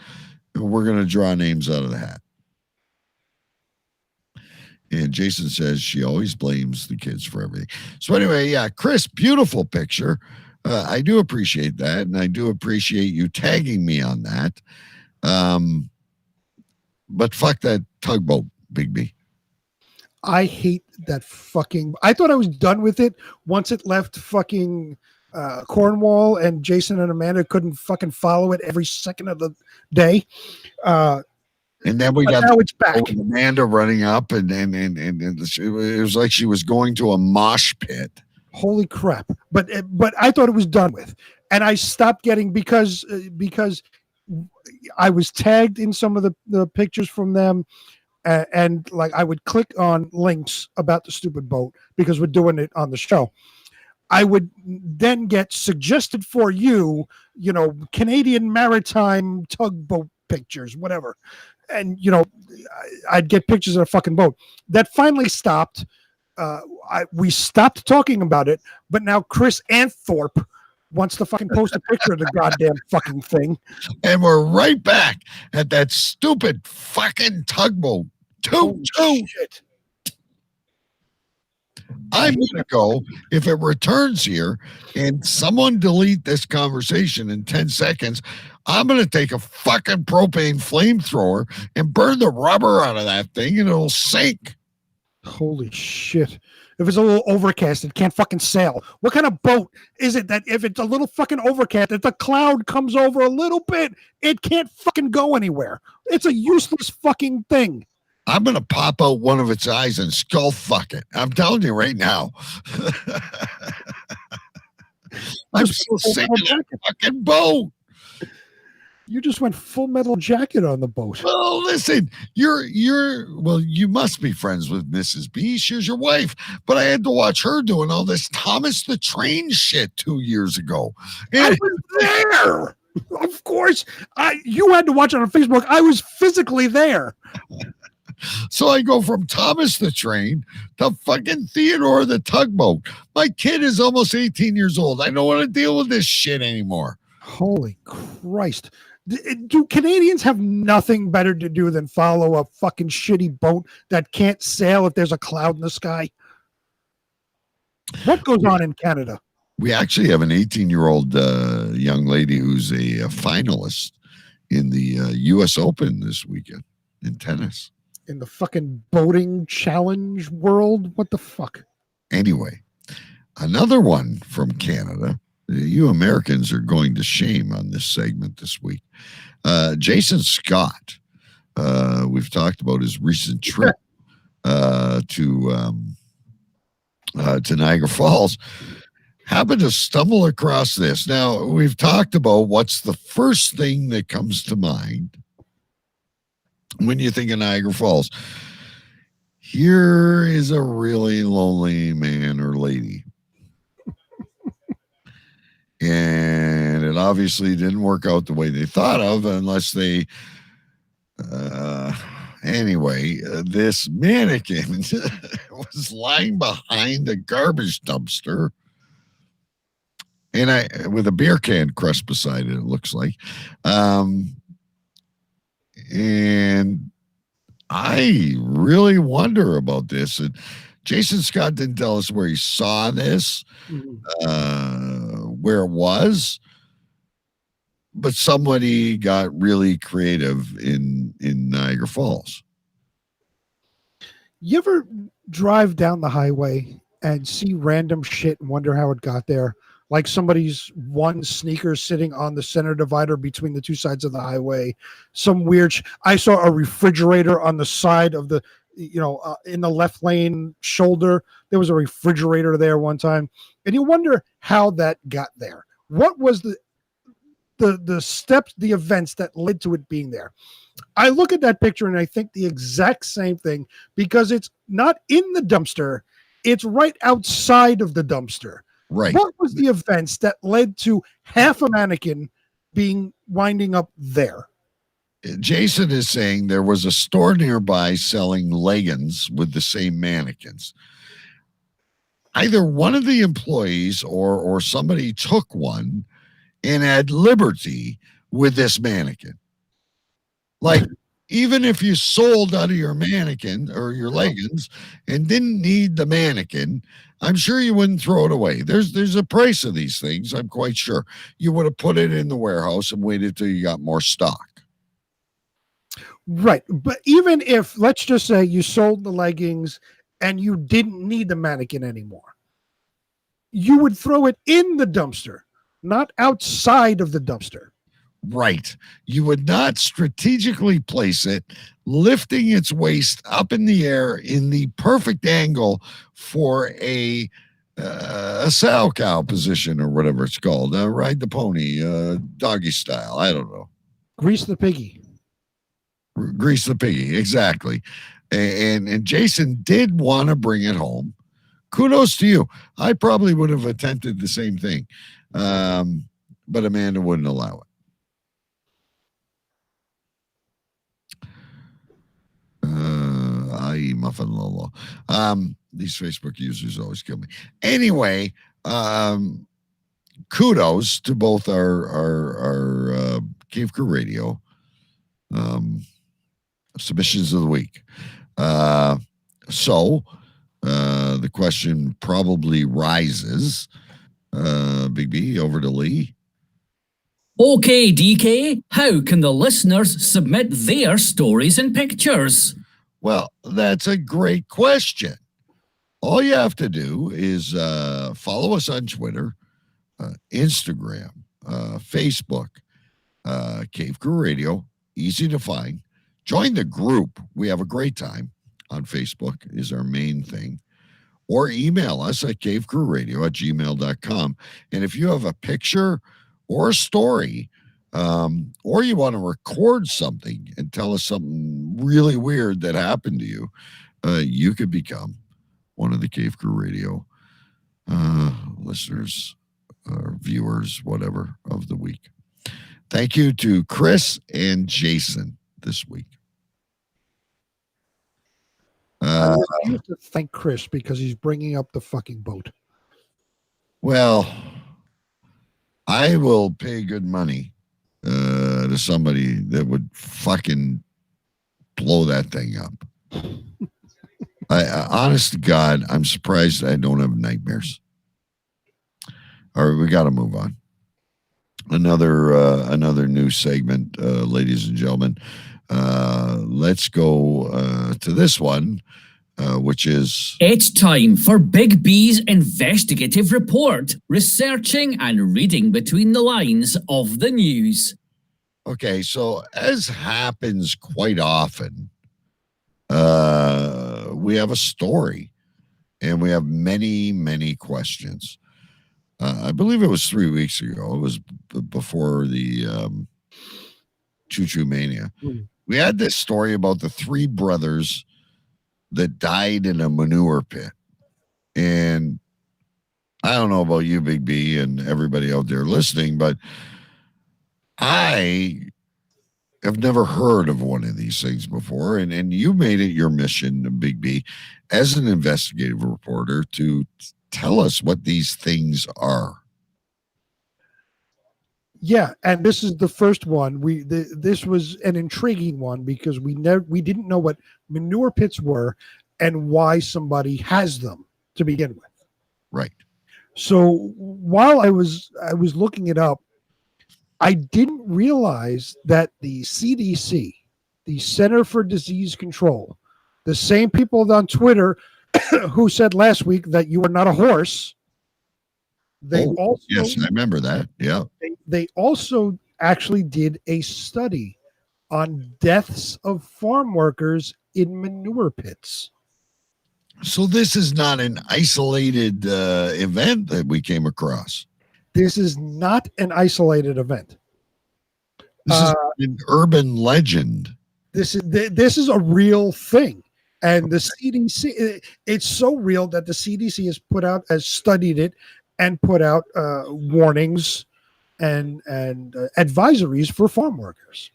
We're going to draw names out of the hat. And Jason says she always blames the kids for everything. So anyway, yeah, Chris, beautiful picture. I do appreciate that, and I do appreciate you tagging me on that. But fuck that tugboat, Big B. I hate that fucking... I thought I was done with it once it left fucking Cornwall, and Jason and Amanda couldn't fucking follow it every second of the day. And then we got now it's back. Amanda running up, and it was like she was going to a mosh pit. Holy crap! But I thought it was done with, and I stopped getting because I was tagged in some of the pictures from them. And like I would click on links about the stupid boat because we're doing it on the show. I would then get suggested for you, Canadian maritime tugboat pictures, whatever. And, I'd get pictures of a fucking boat. That finally stopped. We stopped talking about it, but now Chris Anthorpe wants to fucking post a picture of the goddamn fucking thing. And we're right back at that stupid fucking tugboat. Shit. I'm going to go, if it returns here and someone delete this conversation in 10 seconds, I'm going to take a fucking propane flamethrower and burn the rubber out of that thing and it'll sink. Holy shit. If it's a little overcast, it can't fucking sail. What kind of boat is it that if it's a little fucking overcast, if the cloud comes over a little bit, it can't fucking go anywhere? It's a useless fucking thing. I'm going to pop out one of its eyes and skull fuck it. I'm telling you right now. I'm so sick of that fucking boat. You just went Full Metal Jacket on the boat. Well, listen, you must be friends with Mrs. B. She's your wife. But I had to watch her doing all this Thomas the Train shit 2 years ago. I was there. Of course. You had to watch it on Facebook. I was physically there. So I go from Thomas the Train to fucking Theodore the Tugboat. My kid is almost 18 years old. I don't want to deal with this shit anymore. Holy Christ. Do Canadians have nothing better to do than follow a fucking shitty boat that can't sail if there's a cloud in the sky? What goes on in Canada? We actually have an 18-year-old young lady who's a finalist in the U.S. Open this weekend in tennis. In the fucking boating challenge world? What the fuck? Anyway, another one from Canada. You Americans are going to shame on this segment this week. Jason Scott, we've talked about his recent trip to Niagara Falls, happened to stumble across this. Now, we've talked about what's the first thing that comes to mind when you think of Niagara Falls. Here is a really lonely man or lady. And it obviously didn't work out the way they thought of, unless they anyway, this mannequin was lying behind a garbage dumpster, and with a beer can crushed beside it looks like, and I really wonder about this. And Jason Scott didn't tell us where he saw this, where it was, but somebody got really creative in Niagara Falls. You ever drive down the highway and see random shit and wonder how it got there? Like somebody's one sneaker sitting on the center divider between the two sides of the highway. Some weird. I saw a refrigerator on the side of the, in the left lane shoulder. There was a refrigerator there one time, and you wonder how that got there. What was the steps, the events that led to it being there? I look at that picture and I think the exact same thing, because it's not in the dumpster. It's right outside of the dumpster. Right. What was the events that led to half a mannequin winding up there? Jason is saying there was a store nearby selling leggings with the same mannequins. Either one of the employees or somebody took one and had liberty with this mannequin. Like, even if you sold out of your mannequin or your leggings and didn't need the mannequin, I'm sure you wouldn't throw it away. There's a price of these things, I'm quite sure. You would have put it in the warehouse and waited till you got more stock. Right. But even if, let's just say you sold the leggings and you didn't need the mannequin anymore, you would throw it in the dumpster, not outside of the dumpster. Right. You would not strategically place it, lifting its waist up in the air in the perfect angle for a sow cow position or whatever it's called. Ride the pony, doggy style. I don't know. Grease the piggy. Grease the piggy. Exactly. And Jason did want to bring it home. Kudos to you. I probably would have attempted the same thing. But Amanda wouldn't allow it. Muffin Lolo. These Facebook users always kill me. Anyway, kudos to both our Cave Crew Radio submissions of the week. So the question probably rises. Big B, over to Lee. Okay, DK, how can the listeners submit their stories and pictures? Well, that's a great question. All you have to do is follow us on Twitter, Instagram, Facebook, Cave Crew Radio, easy to find. Join the group. We have a great time on Facebook is our main thing. Or email us at cavecrewradio@gmail.com. And if you have a picture or a story or you want to record something and tell us something really weird that happened to you, you could become one of the Cave Crew Radio listeners, viewers, whatever, of the week. Thank you to Chris and Jason this week. I refuse to thank Chris because he's bringing up the fucking boat. Well, I will pay good money to somebody that would fucking blow that thing up. I honest to God, I'm surprised I don't have nightmares. All right, we got to move on. Another new segment, ladies and gentlemen. Let's go to this one, which is... It's time for Big B's investigative report, researching and reading between the lines of the news. Okay, so as happens quite often, we have a story, and we have many, many questions. I believe it was 3 weeks ago. It was before the Choo Choo Mania. We had this story about the three brothers that died in a manure pit. And I don't know about you, Big B, and everybody out there listening, but I have never heard of one of these things before. And you made it your mission, Big B, as an investigative reporter to tell us what these things are. Yeah, and this is the first one. This was an intriguing one because we didn't know what manure pits were and why somebody has them to begin with. Right. So while I was looking it up, I didn't realize that the CDC, the Center for Disease Control, the same people on Twitter who said last week that you are not a horse, yes, I remember that. Yeah. They also actually did a study on deaths of farm workers in manure pits. So this is not an isolated event that we came across. This is not an isolated event. This is an urban legend. This is a real thing. And the CDC, it's so real that the CDC has studied it and put out warnings and advisories for farm workers.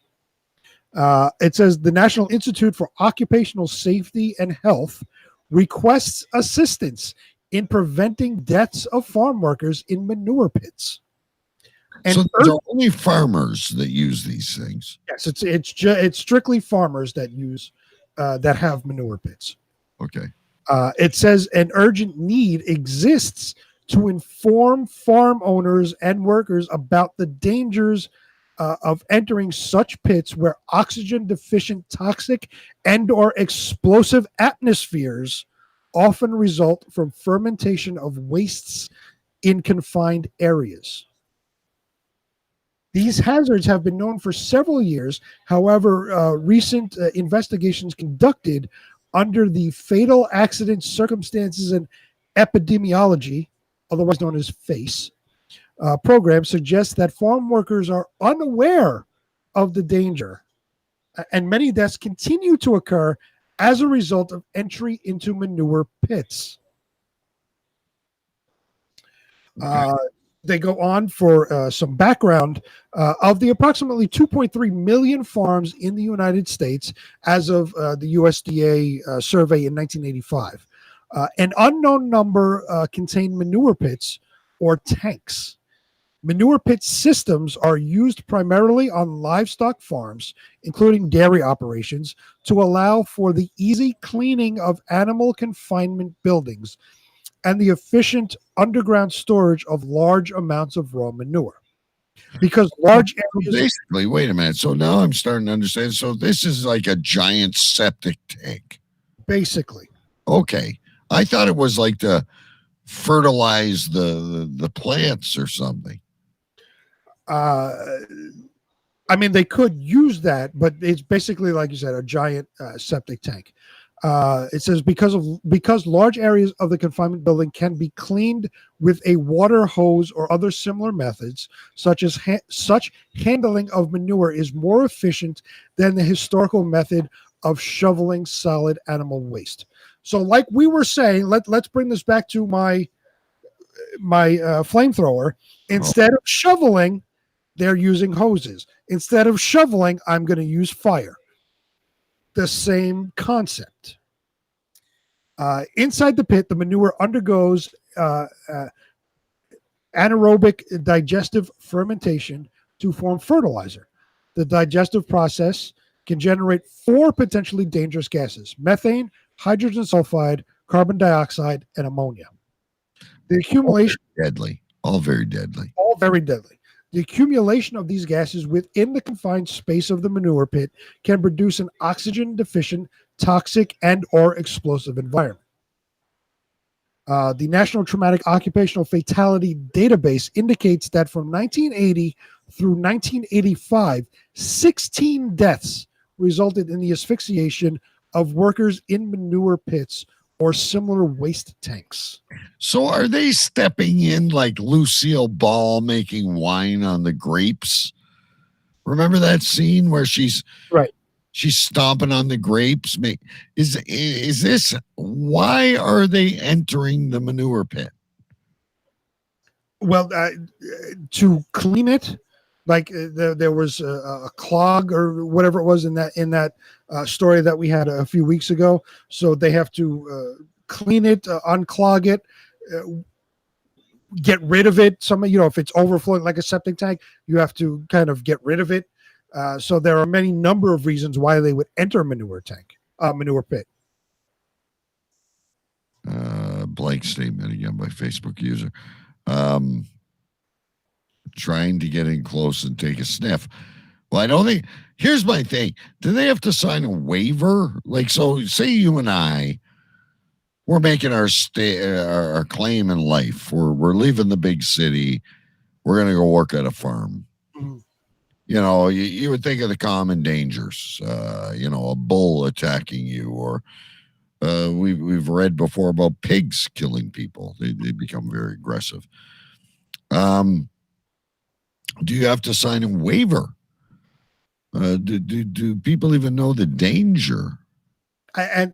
It says the National Institute for Occupational Safety and Health requests assistance in preventing deaths of farm workers in manure pits. And so there are only farmers that use these things. Yes, it's strictly farmers that use that have manure pits. Okay. It says an urgent need exists to inform farm owners and workers about the dangers of entering such pits where oxygen deficient toxic and or explosive atmospheres often result from fermentation of wastes in confined areas. These hazards have been known for several years. However, recent investigations conducted under the Fatal Accident Circumstances and Epidemiology, otherwise known as FACE, program suggests that farm workers are unaware of the danger, and many deaths continue to occur as a result of entry into manure pits. They go on for some background of the approximately 2.3 million farms in the United States as of the USDA survey in 1985. An unknown number contain manure pits or tanks. Manure pit systems are used primarily on livestock farms, including dairy operations, to allow for the easy cleaning of animal confinement buildings and the efficient underground storage of large amounts of raw manure. Because large areas... Basically, wait a minute. So now I'm starting to understand. So this is like a giant septic tank. Basically. Okay. I thought it was like to fertilize the plants or something. I mean, they could use that, but it's basically, like you said, a giant septic tank. It says because large areas of the confinement building can be cleaned with a water hose or other similar methods, such handling of manure is more efficient than the historical method of shoveling solid animal waste. So, like we were saying, let's bring this back to my flamethrower. Instead of shoveling, they're using hoses. Instead of shoveling, I'm going to use fire. The same concept. Inside the pit, the manure undergoes anaerobic digestive fermentation to form fertilizer. The digestive process can generate 4 potentially dangerous gases: methane, hydrogen sulfide, carbon dioxide, and ammonia. The accumulation all very deadly. All very deadly. The accumulation of these gases within the confined space of the manure pit can produce an oxygen-deficient, toxic, and/or explosive environment. The National Traumatic Occupational Fatality Database indicates that from 1980 through 1985, 16 deaths resulted in the asphyxiation of workers in manure pits or similar waste tanks. So are they stepping in like Lucille Ball making wine on the grapes? Remember that scene where she's stomping on the grapes? Is this, why are they entering the manure pit? Well, to clean it, like there was a clog or whatever it was in that story that we had a few weeks ago. So they have to clean it, unclog it, get rid of it. If it's overflowing like a septic tank, you have to kind of get rid of it. So there are many number of reasons why they would enter a manure pit. Blank statement again by Facebook user. Trying to get in close and take a sniff. Well, I don't think. Here's my thing. Do they have to sign a waiver? Like, so say you and I, we're making our claim in life. We're leaving the big city. We're going to go work at a farm. Mm-hmm. You would think of the common dangers, a bull attacking you, or we've read before about pigs killing people. They become very aggressive. Do you have to sign a waiver? Do people even know the danger? And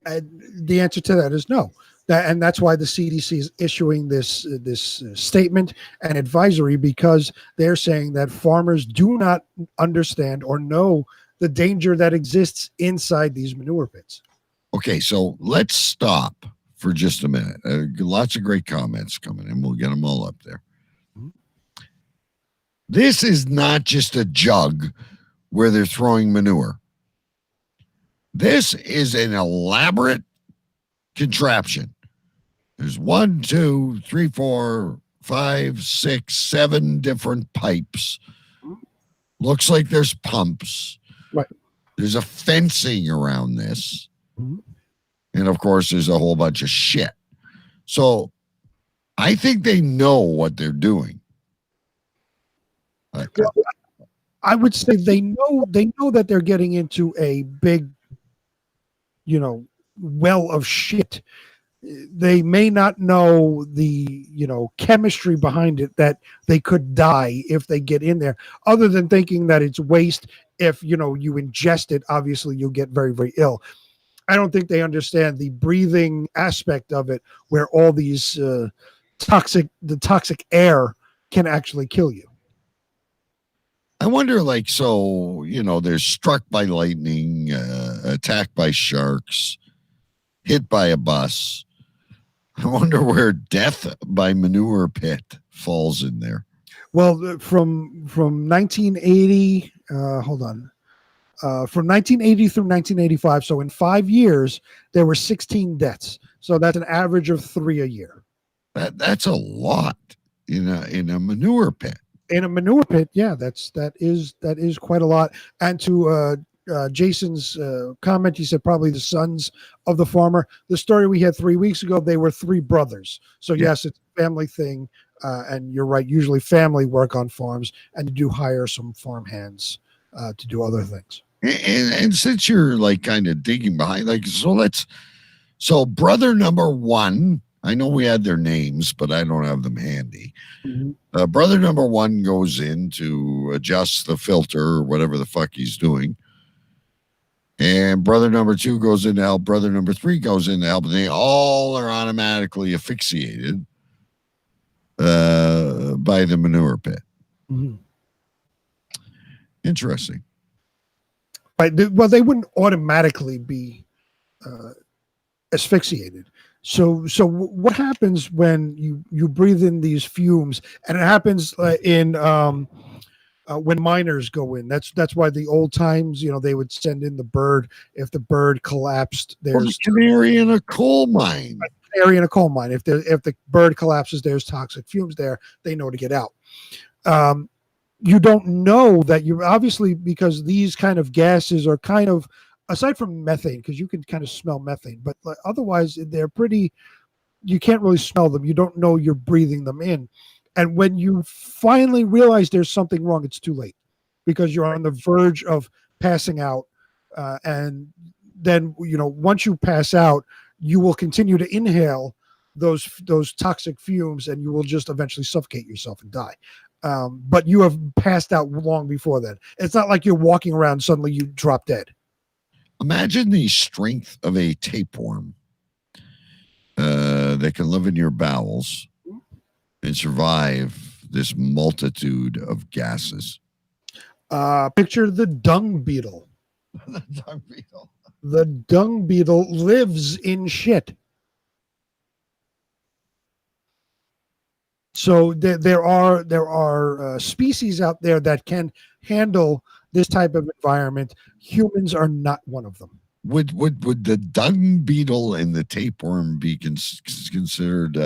the answer to that is no. And that's why the CDC is issuing this statement and advisory, because they're saying that farmers do not understand or know the danger that exists inside these manure pits. Okay, so let's stop for just a minute. Lots of great comments coming in. We'll get them all up there. This is not just a jug where they're throwing manure. This is an elaborate contraption. There's 1, 2, 3, 4, 5, 6, 7 different pipes. Looks like there's pumps. Right. There's a fencing around this. Mm-hmm. And of course, there's a whole bunch of shit. So I think they know what they're doing. I would say they know that they're getting into a big, well of shit. They may not know the, chemistry behind it, that they could die if they get in there, other than thinking that it's waste. If, you ingest it, obviously you'll get very, very ill. I don't think they understand the breathing aspect of it, where all these toxic air can actually kill you. I wonder, they're struck by lightning, attacked by sharks, hit by a bus. I wonder where death by manure pit falls in there. Well, from 1980, from 1980 through 1985, so in 5 years, there were 16 deaths. So that's an average of 3 a year. That's a lot in a manure pit. In a manure pit, yeah, that is quite a lot. And to Jason's comment, he said probably the sons of the farmer. The story we had 3 weeks ago, they were 3 brothers. So yes, it's a family thing, and you're right. Usually, family work on farms, and you do hire some farm hands to do other things. And since you're kind of digging behind, so let's So brother number one, I know we had their names, but I don't have them handy. Brother number one goes in to adjust the filter or whatever the fuck he's doing. And brother number two goes in to help. Brother number three goes in to help. And they all are automatically asphyxiated by the manure pit. Interesting. Right. Well, they wouldn't automatically be asphyxiated. So what happens when you breathe in these fumes? And it happens when miners go in. That's why the old times, they would send in the bird. If the bird collapsed, there's canary in a coal mine. Canary in a coal mine. If the bird collapses, there's toxic fumes there. They know to get out. You don't know that you obviously, because these kind of gases are kind of, aside from methane, because you can kind of smell methane, but otherwise they're pretty, you can't really smell them. You don't know you're breathing them in. And when you finally realize there's something wrong, it's too late because you're on the verge of passing out. And then, once you pass out, you will continue to inhale those toxic fumes and you will just eventually suffocate yourself and die. But you have passed out long before then. It's not like you're walking around, suddenly you drop dead. Imagine the strength of a tapeworm that can live in your bowels and survive this multitude of gases. Picture the dung beetle. The dung beetle. The dung beetle lives in shit. So there are species out there that can handle this type of environment. Humans are not one of them. Would the dung beetle and the tapeworm be considered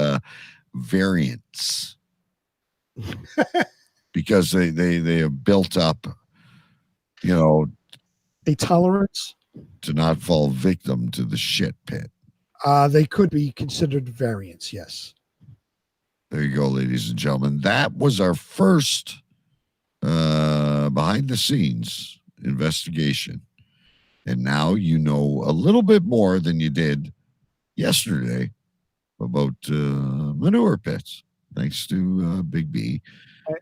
variants? Because they have built up, a tolerance to not fall victim to the shit pit. They could be considered variants, yes. There you go, ladies and gentlemen. That was our first behind the scenes investigation. And now you know a little bit more than you did yesterday about manure pits, thanks to Big B.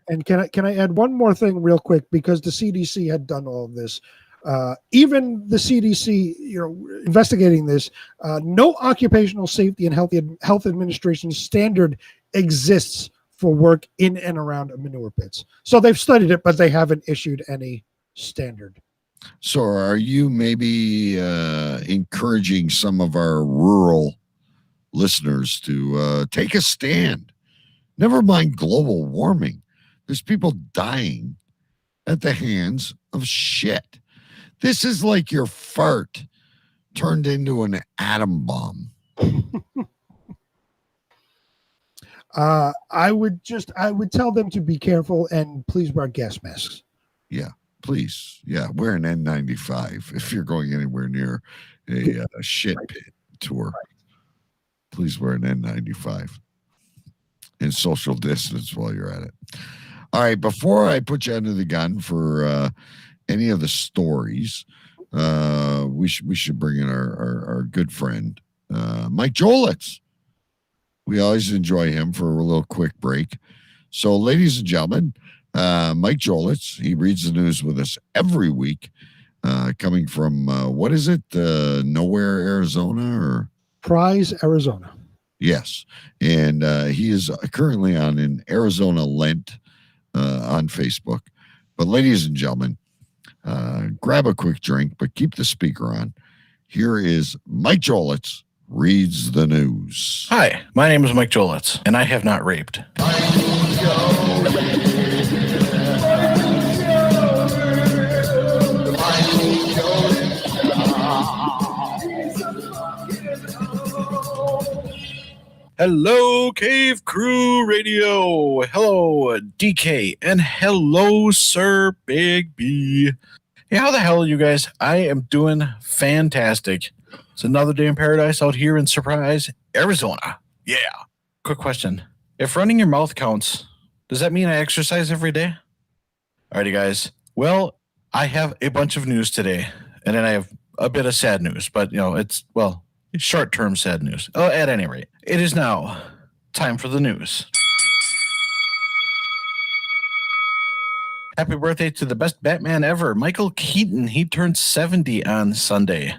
And can I add one more thing real quick, because the CDC had done all of this. Even the CDC, investigating this, no occupational safety and health administration standard exists for work in and around manure pits. So they've studied it, but they haven't issued any standard. So are you maybe encouraging some of our rural listeners to take a stand? Never mind global warming. There's people dying at the hands of shit. This is like your fart turned into an atom bomb. I would tell them to be careful and please wear gas masks. Yeah, please. Yeah, wear an N95 if you're going anywhere near a shit pit tour. Please wear an N95 and social distance while you're at it. All right, before I put you under the gun for any of the stories, we should bring in our good friend Mike Jolitz. We always enjoy him for a little quick break. So, ladies and gentlemen, Mike Jolitz, he reads the news with us every week, coming from, what is it, Nowhere, Arizona? Or Prize, Arizona. Yes, and he is currently on an Arizona Lent on Facebook. But, ladies and gentlemen, grab a quick drink, but keep the speaker on. Here is Mike Jolitz reads the news. Hi, my name is Mike Jolitz, and I have not raped. Hello, Cave Crew Radio. Hello, DK, and hello, Sir Big B. Hey, how the hell are you guys? I am doing fantastic. It's another day in paradise out here in Surprise, Arizona. Yeah. Quick question. If running your mouth counts, does that mean I exercise every day? Alrighty, guys. Well, I have a bunch of news today, and then I have a bit of sad news, but, short-term sad news. Oh, at any rate, it is now time for the news. Happy birthday to the best Batman ever, Michael Keaton. He turned 70 on Sunday.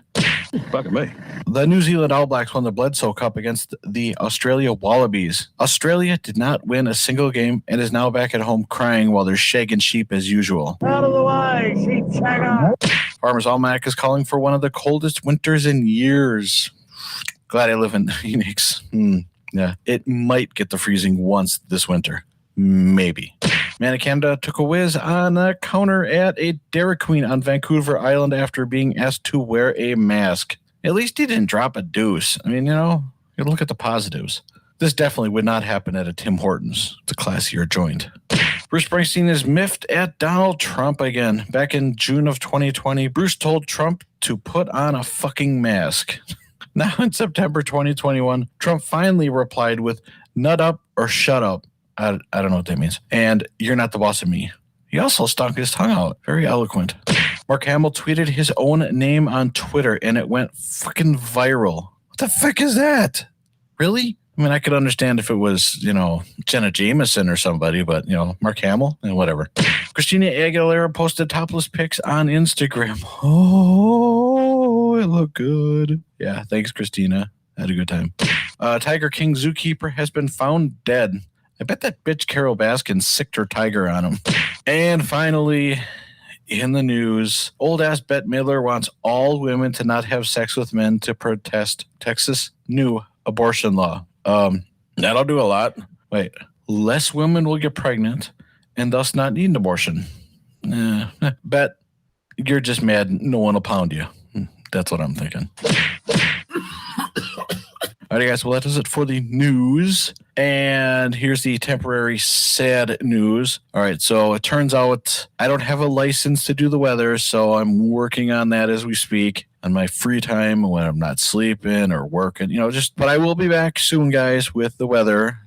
Fucking me. The New Zealand All Blacks won the Bledsoe Cup against the Australia Wallabies. Australia did not win a single game and is now back at home crying while they're shagging sheep as usual. Out of the way, sheep shagger. Farmer's Almanac is calling for one of the coldest winters in years. Glad I live in Phoenix. Yeah, it might get to freezing once this winter. Maybe. Man in Canada took a whiz on a counter at a Dairy Queen on Vancouver Island after being asked to wear a mask. At least he didn't drop a deuce. I mean, you know, you look at the positives. This definitely would not happen at a Tim Hortons. It's a classier joint. Bruce Springsteen is miffed at Donald Trump again. Back in June of 2020, Bruce told Trump to put on a fucking mask. Now in September 2021, Trump finally replied with "nut up" or "shut up." I don't know what that means. And "you're not the boss of me." He also stunk his tongue out. Very eloquent. Mark Hamill tweeted his own name on Twitter and it went fucking viral. What the fuck is that? Really? I mean, I could understand if it was, you know, Jenna Jameson or somebody, but, you know, Mark Hamill and whatever. Christina Aguilera posted topless pics on Instagram. Oh, it looked good. Yeah, thanks, Christina. Had a good time. Tiger King zookeeper has been found dead. I bet that bitch Carol Baskin sicked her tiger on him. And finally, in the news, old-ass Bette Midler wants all women to not have sex with men to protest Texas' new abortion law. That'll do a lot. Wait, less women will get pregnant and thus not need an abortion. Bet you're just mad no one will pound you. That's what I'm thinking. All right, guys, well, that does it for the news. And here's the temporary sad news. All right, so it turns out I don't have a license to do the weather, so I'm working on that as we speak on my free time when I'm not sleeping or working, you know, but I will be back soon, guys, with the weather.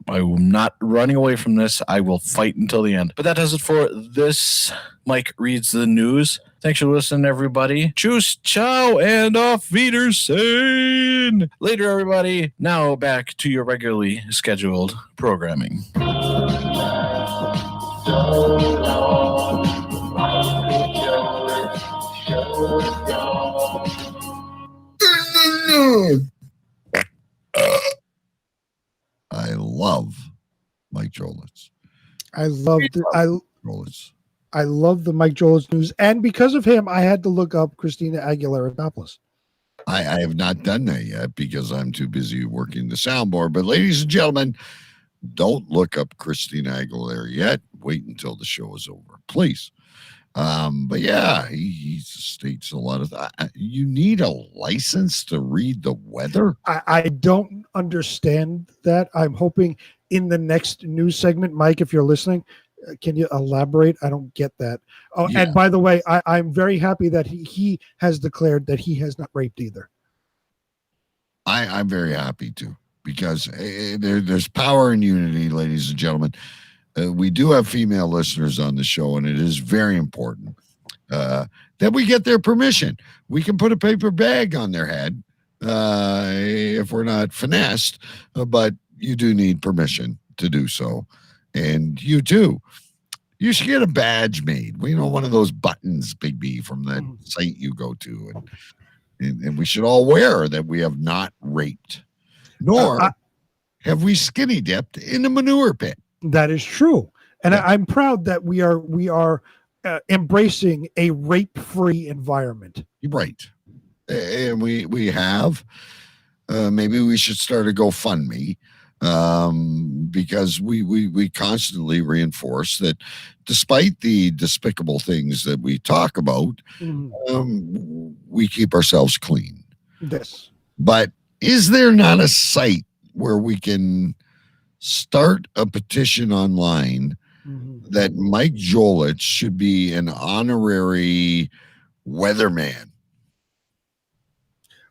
I'm not running away from this. I will fight until the end. But that does it for this. Mike reads the news. Thanks for listening, everybody. Tschüss, ciao, and auf Wiedersehen. Later, everybody. Now back to your regularly scheduled programming. I love Mike Jolitz. I love the Mike Jolitz news, and because of him, I had to look up Christina Aguilera topless. I have not done that yet because I'm too busy working the soundboard. But ladies and gentlemen, don't look up Christina Aguilera yet. Wait until the show is over, please. But yeah, he states a lot of that. You need a license to read the weather? I don't understand that. I'm hoping in the next news segment, Mike, if you're listening, can you elaborate? I don't get that. Oh, yeah. And by the way, I'm very happy that he has declared that he has not raped either. I'm very happy too, because there's power in unity, ladies and gentlemen. We do have female listeners on the show, and it is very important that we get their permission. We can put a paper bag on their head if we're not finessed, but you do need permission to do so. And you too. You should get a badge made. You know, one of those buttons, Big B, from that site you go to. And we should all wear that we have not raped, nor have we skinny dipped in a manure pit. That is true. And yeah. I'm proud that we are embracing a rape-free environment. Right. And we have. Maybe we should start a GoFundMe. Because we constantly reinforce that despite the despicable things that we talk about, we keep ourselves clean. Yes. But is there not a site where we can start a petition online that Mike Jolitz should be an honorary weatherman?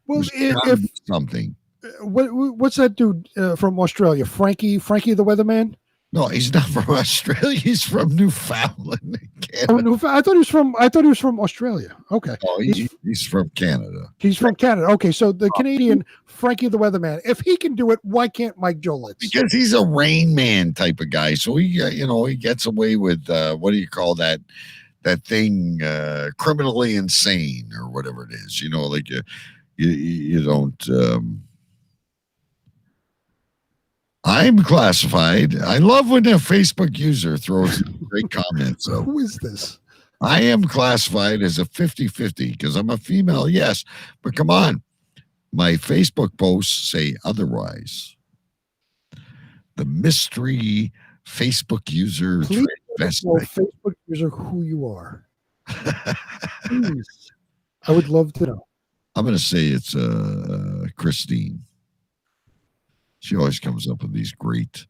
Well, if something. What's that dude from Australia? Frankie the weatherman? No, he's not from Australia. He's from Newfoundland, Canada. Oh, I thought he was from Australia. Okay. Oh, he's from Canada. He's from Canada. Okay, so the Canadian Frankie the Weatherman. If he can do it, why can't Mike Jolitz? Because he's a Rain Man type of guy. So he gets away with what do you call that thing? Criminally insane or whatever it is. Like you don't. I'm classified. I love when a Facebook user throws great comments. Who is this? I am classified as a 50-50 because I'm a female, yes. But come on. My Facebook posts say otherwise. The mystery Facebook user. Please Facebook user who you are. Please. I would love to know. I'm going to say it's Christine. She always comes up with these great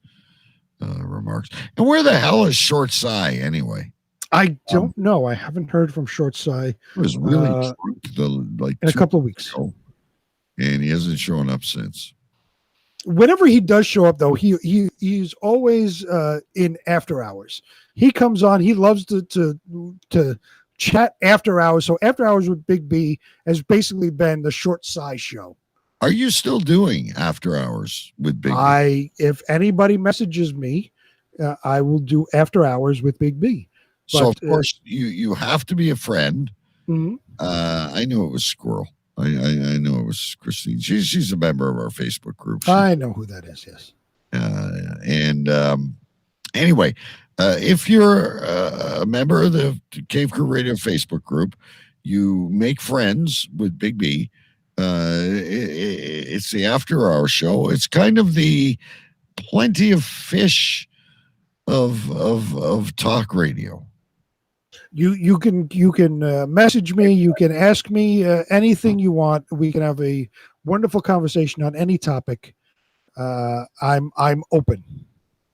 remarks. And where the hell is Short Sai anyway? I don't know. I haven't heard from Short Sai. He was really drunk in a couple of weeks ago, and he hasn't shown up since. Whenever he does show up, though, he's always in after hours. He comes on. He loves to chat after hours. So after hours with Big B has basically been the Short Sai show. Are you still doing after hours with Big B? If anybody messages me, I will do after hours with Big B. But, so of course you have to be a friend. Mm-hmm. I knew it was Squirrel. I know it was Christine. She's a member of our Facebook group. I know who that is. Yes. Anyway, if you're a member of the Cave Crew Radio Facebook group, you make friends with Big B. It's the after hour show. It's kind of the Plenty of Fish of talk radio. You can message me. You can ask me anything you want. We can have a wonderful conversation on any topic. I'm open.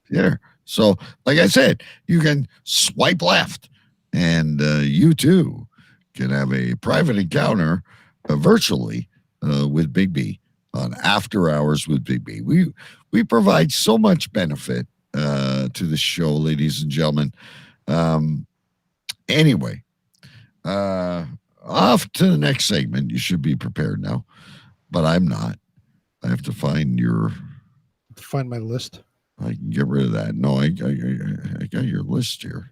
Yeah. So, like I said, you can swipe left, and you too can have a private encounter virtually with Big B on After Hours with Big B. We provide so much benefit to the show, ladies and gentlemen. Anyway, off to the next segment. You should be prepared now, but I'm not. I have to find my list. I can get rid of that. No, I got your list here.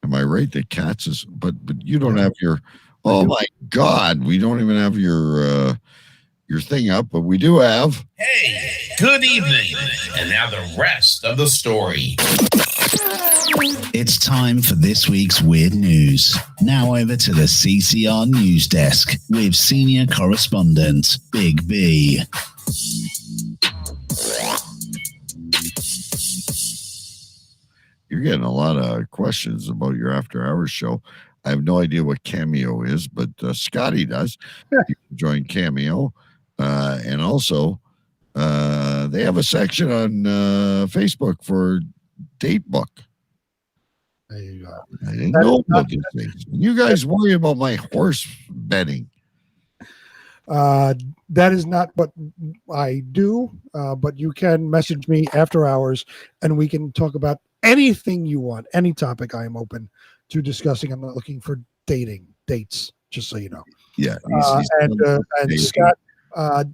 Am I right that Cats is? But you don't have your. Oh my God, we don't even have your thing up, but we do have. Hey, good evening, and now the rest of the story. It's time for this week's Weird News. Now over to the CCR News Desk with senior correspondent Big B. You're getting a lot of questions about your after hours show. I have no idea what Cameo is, but Scotty does. You can join Cameo. And also, they have a section on Facebook for Datebook. There you go. I didn't know about these things. You guys worry about my horse betting. That is not what I do, but you can message me after hours, and we can talk about anything you want, any topic. I am open to discussing. I'm not looking for dates, just so you know. Yeah. And Scott,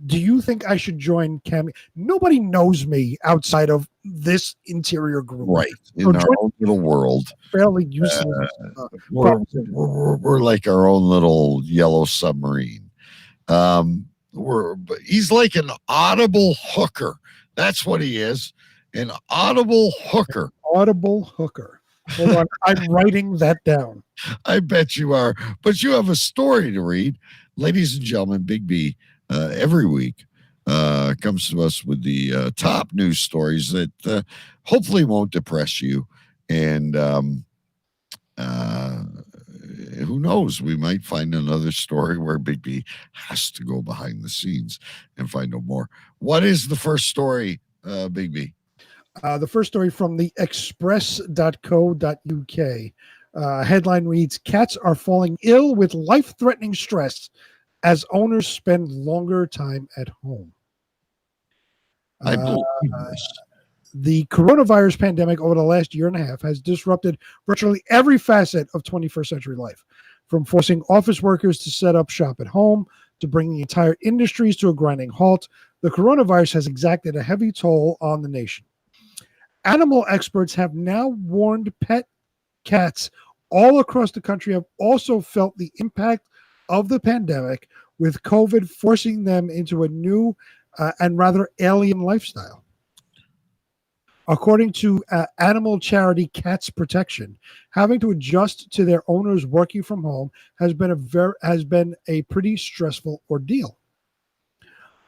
do you think I should join Cameo? Nobody knows me outside of this interior group. Right. In our own little world. Fairly useless. We're like our own little yellow submarine. He's like an audible hooker. That's what he is. An audible hooker. Audible hooker. Hold on. I'm writing that down. I bet you are. But you have a story to read. Ladies and gentlemen, Big B, every week comes to us with the top news stories that hopefully won't depress you. And who knows? We might find another story where Big B has to go behind the scenes and find out more. What is the first story, Big B? The first story from the express.co.uk. Headline reads, cats are falling ill with life-threatening stress as owners spend longer time at home. I believe this. The coronavirus pandemic over the last year and a half has disrupted virtually every facet of 21st century life, from forcing office workers to set up shop at home to bringing entire industries to a grinding halt. The coronavirus has exacted a heavy toll on the nation. Animal experts have now warned pet cats all across the country have also felt the impact of the pandemic, with COVID forcing them into a new and rather alien lifestyle. According to animal charity Cats Protection, having to adjust to their owners working from home has been a pretty stressful ordeal.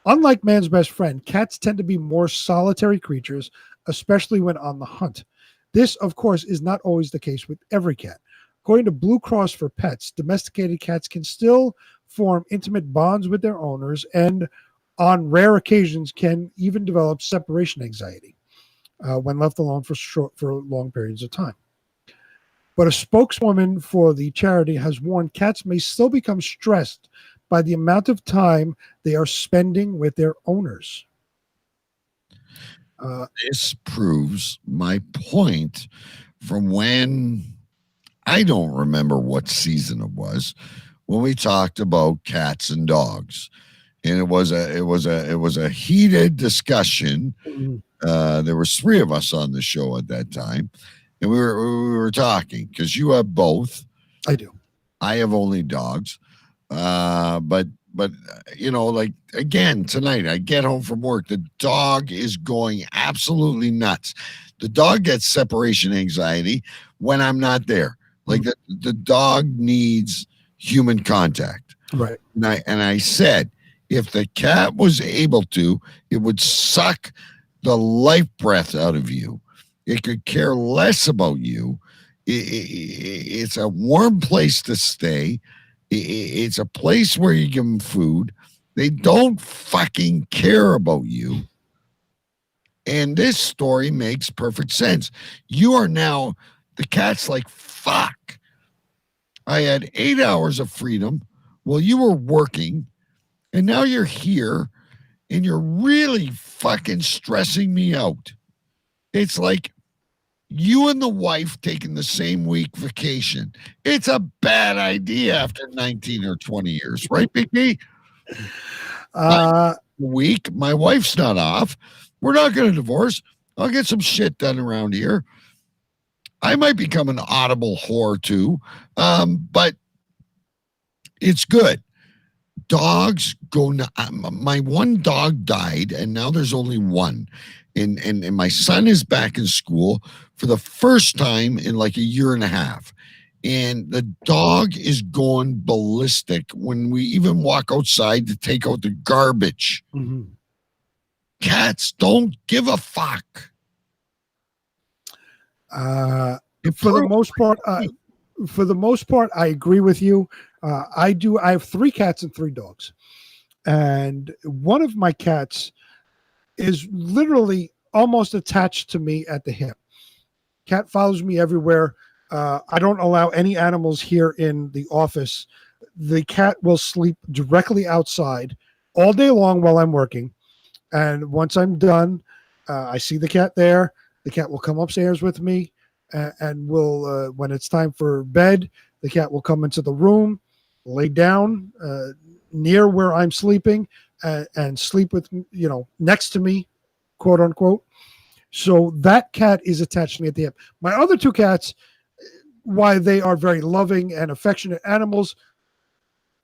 Unlike man's best friend, cats tend to be more solitary creatures, especially when on the hunt. This, of course, is not always the case with every cat. According to Blue Cross for Pets, domesticated cats can still form intimate bonds with their owners and, on rare occasions, can even develop separation anxiety when left alone for long periods of time. But a spokeswoman for the charity has warned cats may still become stressed by the amount of time they are spending with their owners. This proves my point from when I don't remember what season it was when we talked about cats and dogs, and it was a heated discussion. There was three of us on the show at that time, and we were talking because you have both. I do. I have only dogs, but like again tonight, I get home from work. The dog is going absolutely nuts. The dog gets separation anxiety when I'm not there. Like the dog needs human contact. Right. And I said, if the cat was able to, it would suck the life breath out of you. It could care less about you. It's a warm place to stay. It's a place where you give them food. They don't fucking care about you. And this story makes perfect sense. You are now, the cat's like, fuck. I had 8 hours of freedom while you were working, and now you're here, and you're really fucking stressing me out. It's like you and the wife taking the same week vacation. It's a bad idea after 19 or 20 years, right, Big B? Week, my wife's not off. We're not going to divorce. I'll get some shit done around here. I might become an audible whore too, but it's good. Dogs go. My one dog died, and now there's only one. And my son is back in school for the first time in like a year and a half. And the dog is going ballistic when we even walk outside to take out the garbage. Mm-hmm. Cats don't give a fuck. For the most part, I agree with you. I have 3 cats and 3 dogs, and one of my cats is literally almost attached to me at the hip. Cat follows me everywhere. I don't allow any animals here in the office. The cat will sleep directly outside all day long while I'm working, and once I'm done, I see the cat there. The cat will come upstairs with me, and will when it's time for bed, the cat will come into the room, lay down near where I'm sleeping, and sleep with next to me, quote unquote. So that cat is attached to me at the hip. My other 2 cats, why they are very loving and affectionate animals,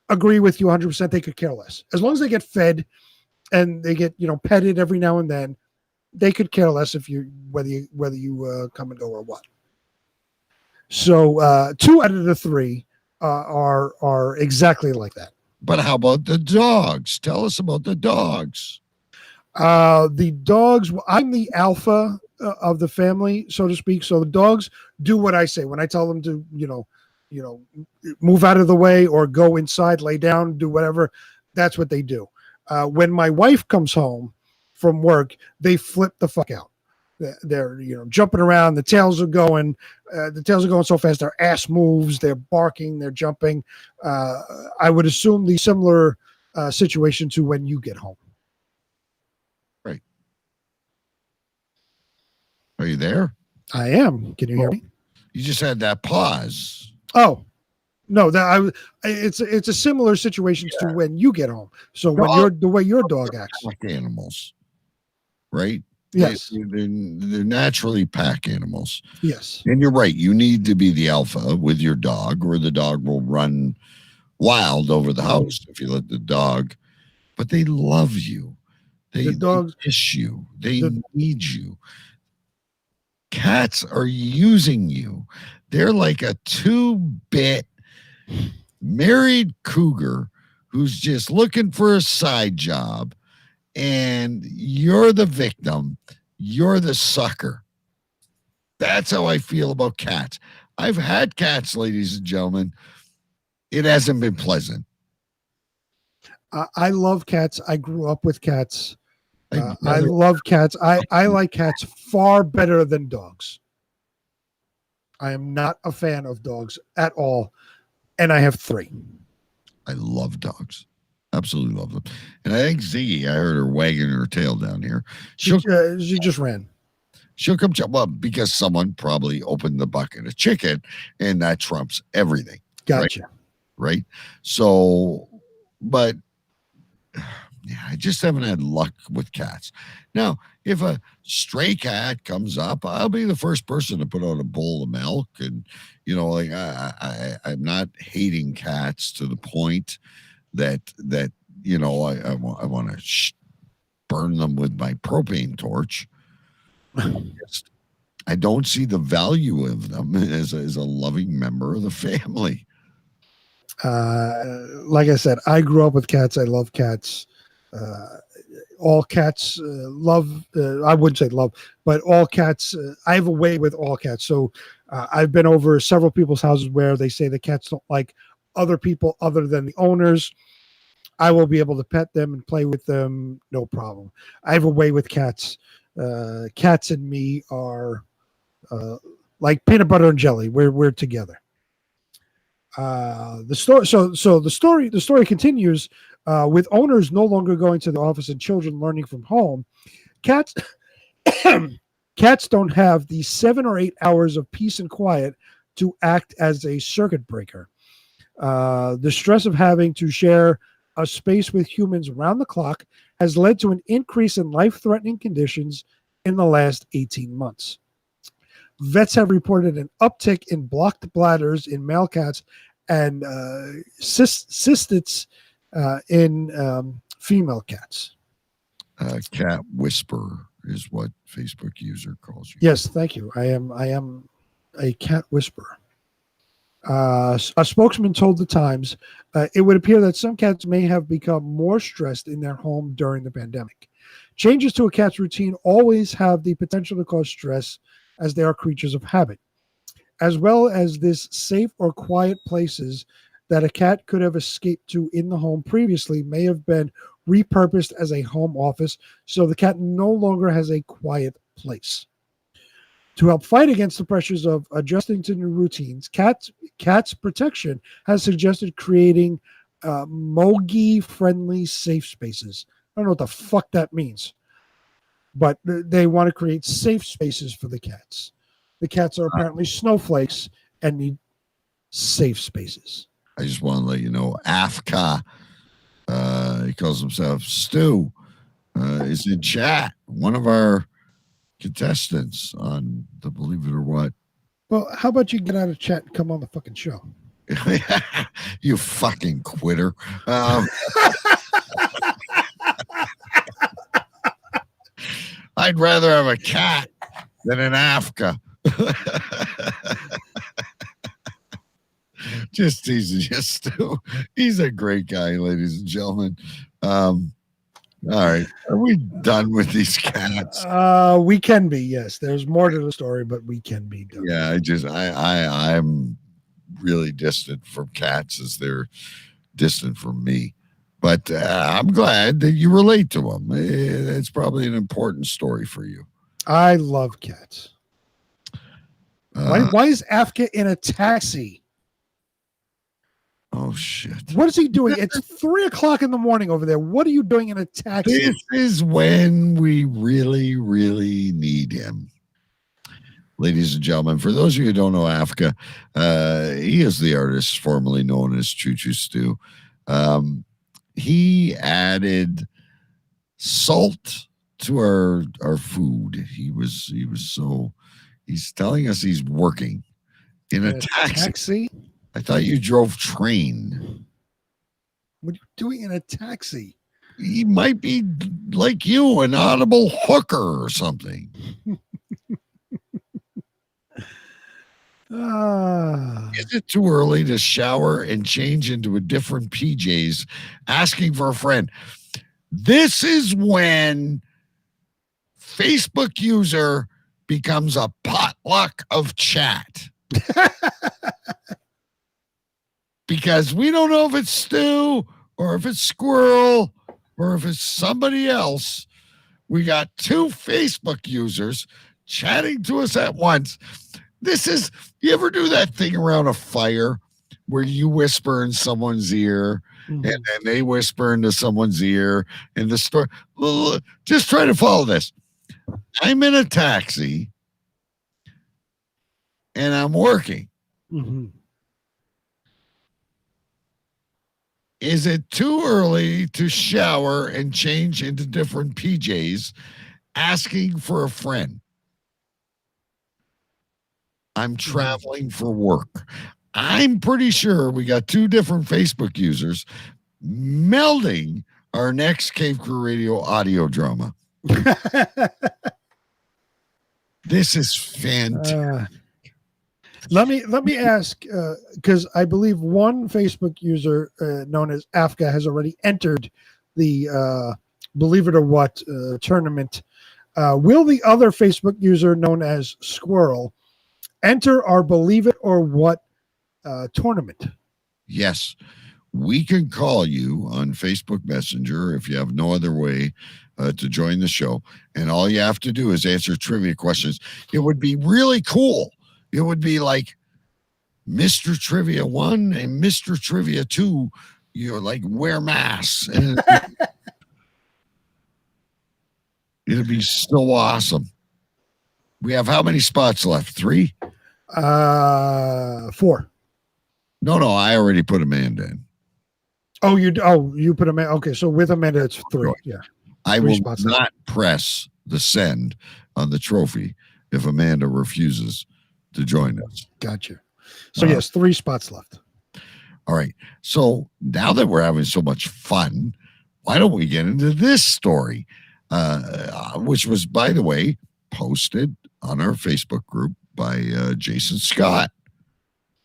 agree with you 100%. They could care less as long as they get fed and they get petted every now and then. They could care less whether you come and go or what. So 2 out of the 3 are exactly like that. But how about the dogs? Tell us about the dogs. The dogs, I'm the alpha of the family, so to speak. So the dogs do what I say when I tell them to, move out of the way or go inside, lay down, do whatever. That's what they do. When my wife comes home from work, they flip the fuck out. They're jumping around. The tails are going so fast. Their ass moves. They're barking. They're jumping. I would assume the similar situation to when you get home. Right. Are you there? I am. Can you hear me? You just had that pause. Oh, no, it's a similar situation to when you get home. So when the way your dog acts. Pack animals, right? Yes. They're naturally pack animals. Yes. And you're right. You need to be the alpha with your dog, or the dog will run wild over the house if you let the dog. But they love you. They miss you. They need you. Cats are using you. They're like a 2-bit married cougar who's just looking for a side job, and you're the victim. You're the sucker. That's how I feel about cats. I've had cats, ladies and gentlemen. It hasn't been pleasant. I love cats. I grew up with cats. I love cats. I like cats far better than dogs. I am not a fan of dogs at all. And I have 3. I love dogs. Absolutely love them. And I think Ziggy, I heard her wagging her tail down here. She just ran. She'll come well, because someone probably opened the bucket of chicken, and that trumps everything. Gotcha. Right? So, but yeah, I just haven't had luck with cats. Now, if a stray cat comes up, I'll be the first person to put out a bowl of milk. And, like I'm not hating cats to the point that I want to burn them with my propane torch. I don't see the value of them as a loving member of the family. Like I said, I grew up with cats. I love cats. All cats love, I wouldn't say love, but all cats, I have a way with all cats. So I've been over several people's houses where they say the cats don't like other people other than the owners. I will be able to pet them and play with them. No problem. I have a way with cats. Cats and me are like peanut butter and jelly. We're together. The story continues with owners no longer going to the office and children learning from home. Cats don't have the 7 or 8 hours of peace and quiet to act as a circuit breaker. The stress of having to share a space with humans around the clock has led to an increase in life-threatening conditions in the last 18 months. Vets have reported an uptick in blocked bladders in male cats and cystitis in female cats. Cat whisperer is what Facebook user calls you. Yes, thank you. I am a cat whisperer. A spokesman told the Times, it would appear that some cats may have become more stressed in their home during the pandemic. Changes to a cat's routine always have the potential to cause stress, as they are creatures of habit, as well as this safe or quiet places that a cat could have escaped to in the home previously may have been repurposed as a home office, so the cat no longer has a quiet place. To help fight against the pressures of adjusting to new routines, Cats Protection has suggested creating Mogi-friendly safe spaces. I don't know what the fuck that means, but they want to create safe spaces for the cats. The cats are apparently snowflakes and need safe spaces. I just want to let you know, Afka, he calls himself Stu, is in chat. One of our contestants on the Believe It or What. Well, how about you get out of chat and come on the fucking show? You fucking quitter. I'd rather have a cat than an Afka. Just teasing you, Stu. He's a great guy, ladies and gentlemen. All right. Are we done with these cats? We can be, yes. There's more to the story, but we can be done. Yeah, I'm really distant from cats as they're distant from me. But I'm glad that you relate to them. It's probably an important story for you. I love cats. Why is Afka in a taxi? Oh, shit. What is he doing? It's 3:00 in the morning over there. What are you doing in a taxi? This is when we really, really need him. ladies and gentlemen. For those of you who don't know Africa, he is the artist formerly known as Choo Choo Stew. He added salt to our food. He's telling us he's working in a taxi. I thought you drove train. What are you doing in a taxi? He might be like you, an audible hooker or something. Is it too early to shower and change into a different PJs, asking for a friend? This is when Facebook user becomes a potluck of chat. Because we don't know if it's Stu or if it's Squirrel or if it's somebody else. We got two Facebook users chatting to us at once. You ever do that thing around a fire where you whisper in someone's ear and then they whisper into someone's ear and the story? Just try to follow this. I'm in a taxi and I'm working. Mm-hmm. Is it too early to shower and change into different PJs, asking for a friend? I'm traveling for work. I'm pretty sure we got two different Facebook users melding our next Cave Crew Radio audio drama. This is fantastic. Let me ask, because I believe one Facebook user known as Afka has already entered the Believe It or What tournament. Will the other Facebook user known as Squirrel enter our Believe It or What tournament? Yes. We can call you on Facebook Messenger if you have no other way to join the show. And all you have to do is answer trivia questions. It would be really cool. It would be like Mr. Trivia 1 and Mr. Trivia 2, like wear masks. And it'd be so awesome. We have how many spots left? 3? 4. No, I already put Amanda in. You put Amanda. Okay, so with Amanda, it's 3. Right. Yeah. I will not press the send on the trophy if Amanda refuses to join us. Gotcha. So yes, 3 spots left. All right. So now that we're having so much fun, why don't we get into this story, which was, by the way, posted on our Facebook group by Jason Scott.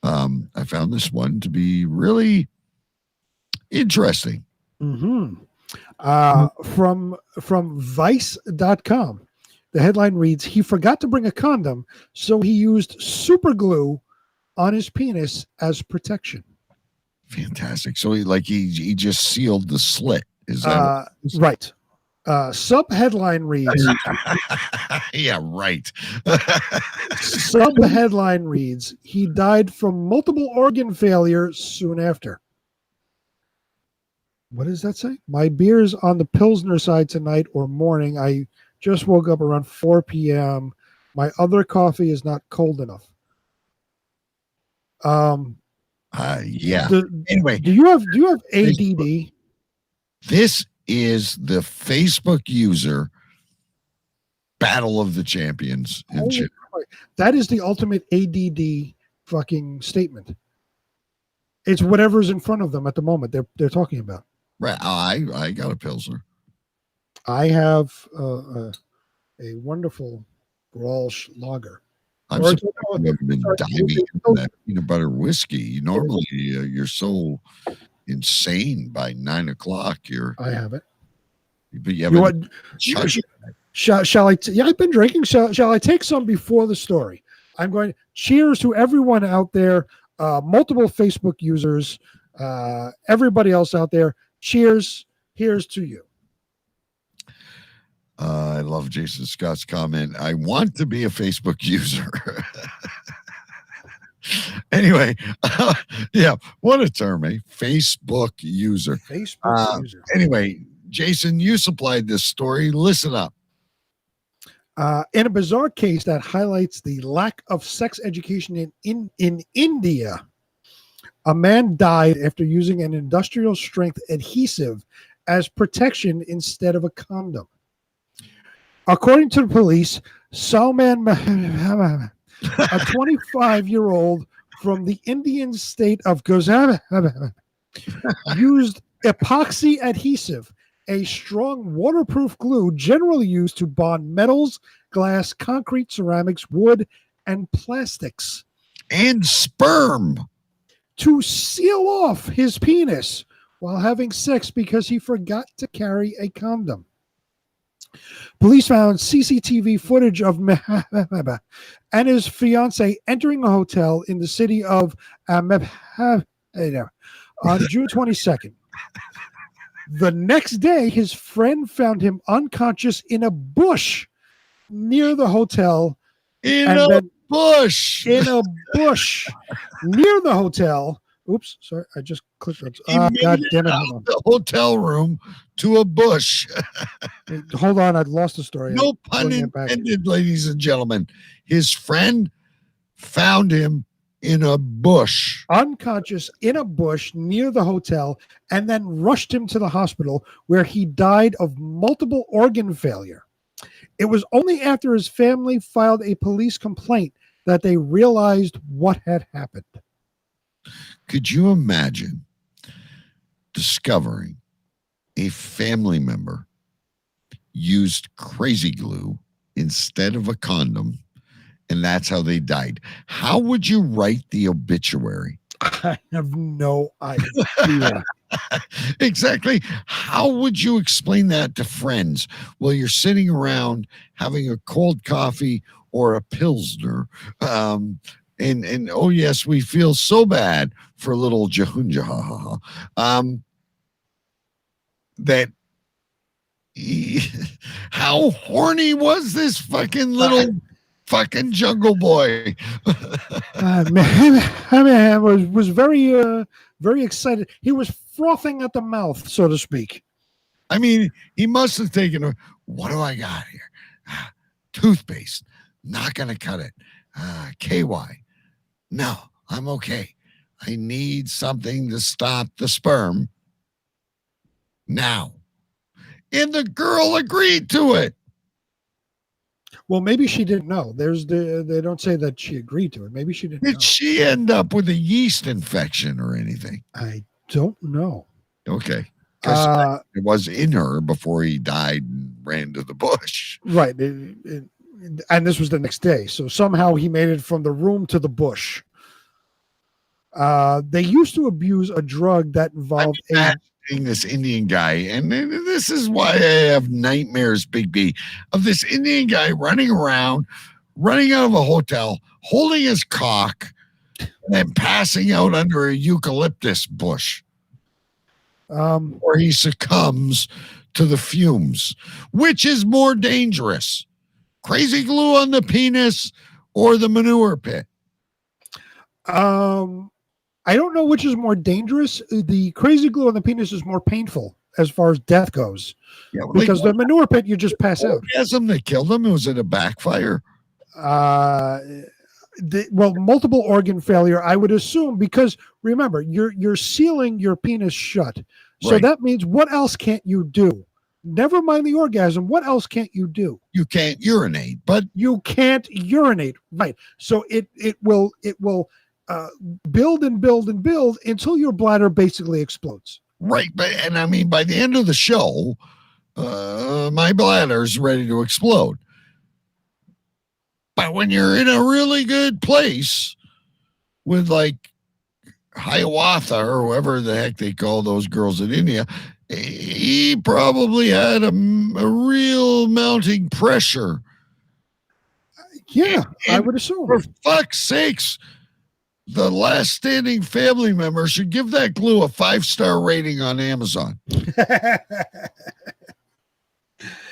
I found this one to be really interesting. Mm-hmm. From Vice.com. The headline reads, "He forgot to bring a condom, so he used super glue on his penis as protection." Fantastic. So he just sealed the slit. Is that right? Sub-headline reads. Yeah, right. Sub-headline reads, "He died from multiple organ failure soon after." What does that say? "My beer's on the Pilsner side tonight or morning. I just woke up around 4 p.m. My other coffee is not cold enough." Yeah. Anyway, do you have ADD? This is the Facebook user battle of the champions. That is the ultimate ADD fucking statement. It's whatever's in front of them at the moment they're talking about. Right. I got a Pilsner. I have a wonderful Grolsch lager. I'm surprised you haven't been diving into that peanut butter whiskey. Normally, you're so insane by 9 o'clock. I have it. But you haven't. Shall I? I've been drinking. Shall I take some before the story? I'm going. Cheers to everyone out there. Multiple Facebook users. Everybody else out there. Cheers. Here's to you. I love Jason Scott's comment. I want to be a Facebook user. Anyway, yeah, what a term, eh? Facebook user. Facebook user. Anyway, Jason, you supplied this story. Listen up. In a bizarre case that highlights the lack of sex education in India, a man died after using an industrial strength adhesive as protection instead of a condom. According to the police, Salman, a 25-year-old from the Indian state of Gujarat, used epoxy adhesive, a strong waterproof glue generally used to bond metals, glass, concrete, ceramics, wood, and plastics. And sperm. To seal off his penis while having sex because he forgot to carry a condom. Police found CCTV footage of Mehbaba and his fiancee entering a hotel in the city of on June 22nd. The next day, his friend found him unconscious in a bush near the hotel. In a bush near the hotel. Oops, sorry, I just clicked on. God damn it! Hold on. The hotel room to a bush. Hold on, I'd lost the story. No pun intended, ladies and gentlemen. His friend found him in a bush, unconscious in a bush near the hotel, and then rushed him to the hospital where he died of multiple organ failure. It was only after his family filed a police complaint that they realized what had happened. Could you imagine discovering a family member used crazy glue instead of a condom, and that's how they died? How would you write the obituary? I have no idea. Exactly. How would you explain that to friends while you're sitting around having a cold coffee or a Pilsner? And oh yes, we feel so bad for little Jahunja. How horny was this fucking little fucking jungle boy? Man was very very excited. He was frothing at the mouth, so to speak. I mean, he must have taken what do I got here? Toothpaste. Not gonna cut it. KY. No, I'm okay. I need something to stop the sperm now. And the girl agreed to it. Well, maybe she didn't know. They don't say that she agreed to it. Maybe she didn't know. Did she end up with a yeast infection or anything? I don't know. Okay. Because it was in her before he died and ran to the bush. Right. And this was the next day. So somehow he made it from the room to the bush. They used to abuse a drug that involved this Indian guy, and this is why I have nightmares, Big B, of this Indian guy running around, running out of a hotel, holding his cock, and then passing out under a eucalyptus bush. Or he succumbs to the fumes. Which is more dangerous? Crazy glue on the penis or the manure pit? I don't know which is more dangerous. The crazy glue on the penis is more painful as far as death goes. Yeah, because the manure pit, you just pass out. Orgasm that killed him? Was it a backfire? Multiple organ failure, I would assume, because remember, you're sealing your penis shut. So Right. that means what else can't you do? Never mind the orgasm. What else can't you do? You can't urinate, but you can't urinate. Right. So it will build and build and build until your bladder basically explodes. Right. And I mean, by the end of the show, my bladder's ready to explode. But when you're in a really good place with like Hiawatha or whoever the heck they call those girls in India, he probably had a real mounting pressure. Yeah, I would assume. For fuck's sakes, the last standing family member should give that glue a 5-star rating on Amazon.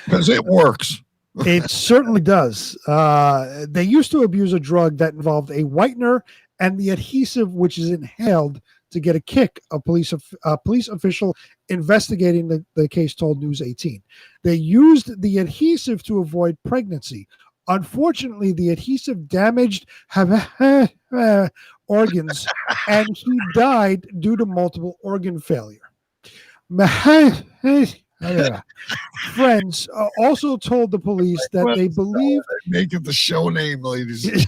Because it works. It certainly does. They used to abuse a drug that involved a whitener and the adhesive, which is inhaled to get a kick, a police official investigating the case told News 18. They used the adhesive to avoid pregnancy. Unfortunately, the adhesive damaged organs, and he died due to multiple organ failure. Friends also told the police that they believe make it the show name, ladies.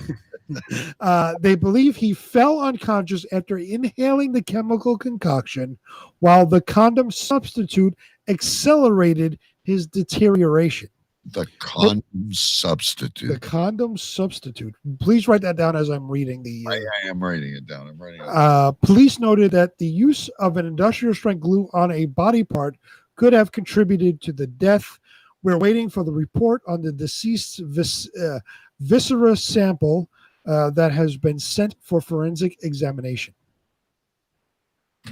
They believe he fell unconscious after inhaling the chemical concoction, while the condom substitute accelerated his deterioration. The condom substitute. The condom substitute. Please write that down as I'm reading the. I am writing it down. I'm writing it down. Police noted that the use of an industrial strength glue on a body part could have contributed to the death. We're waiting for the report on the deceased viscera sample that has been sent for forensic examination.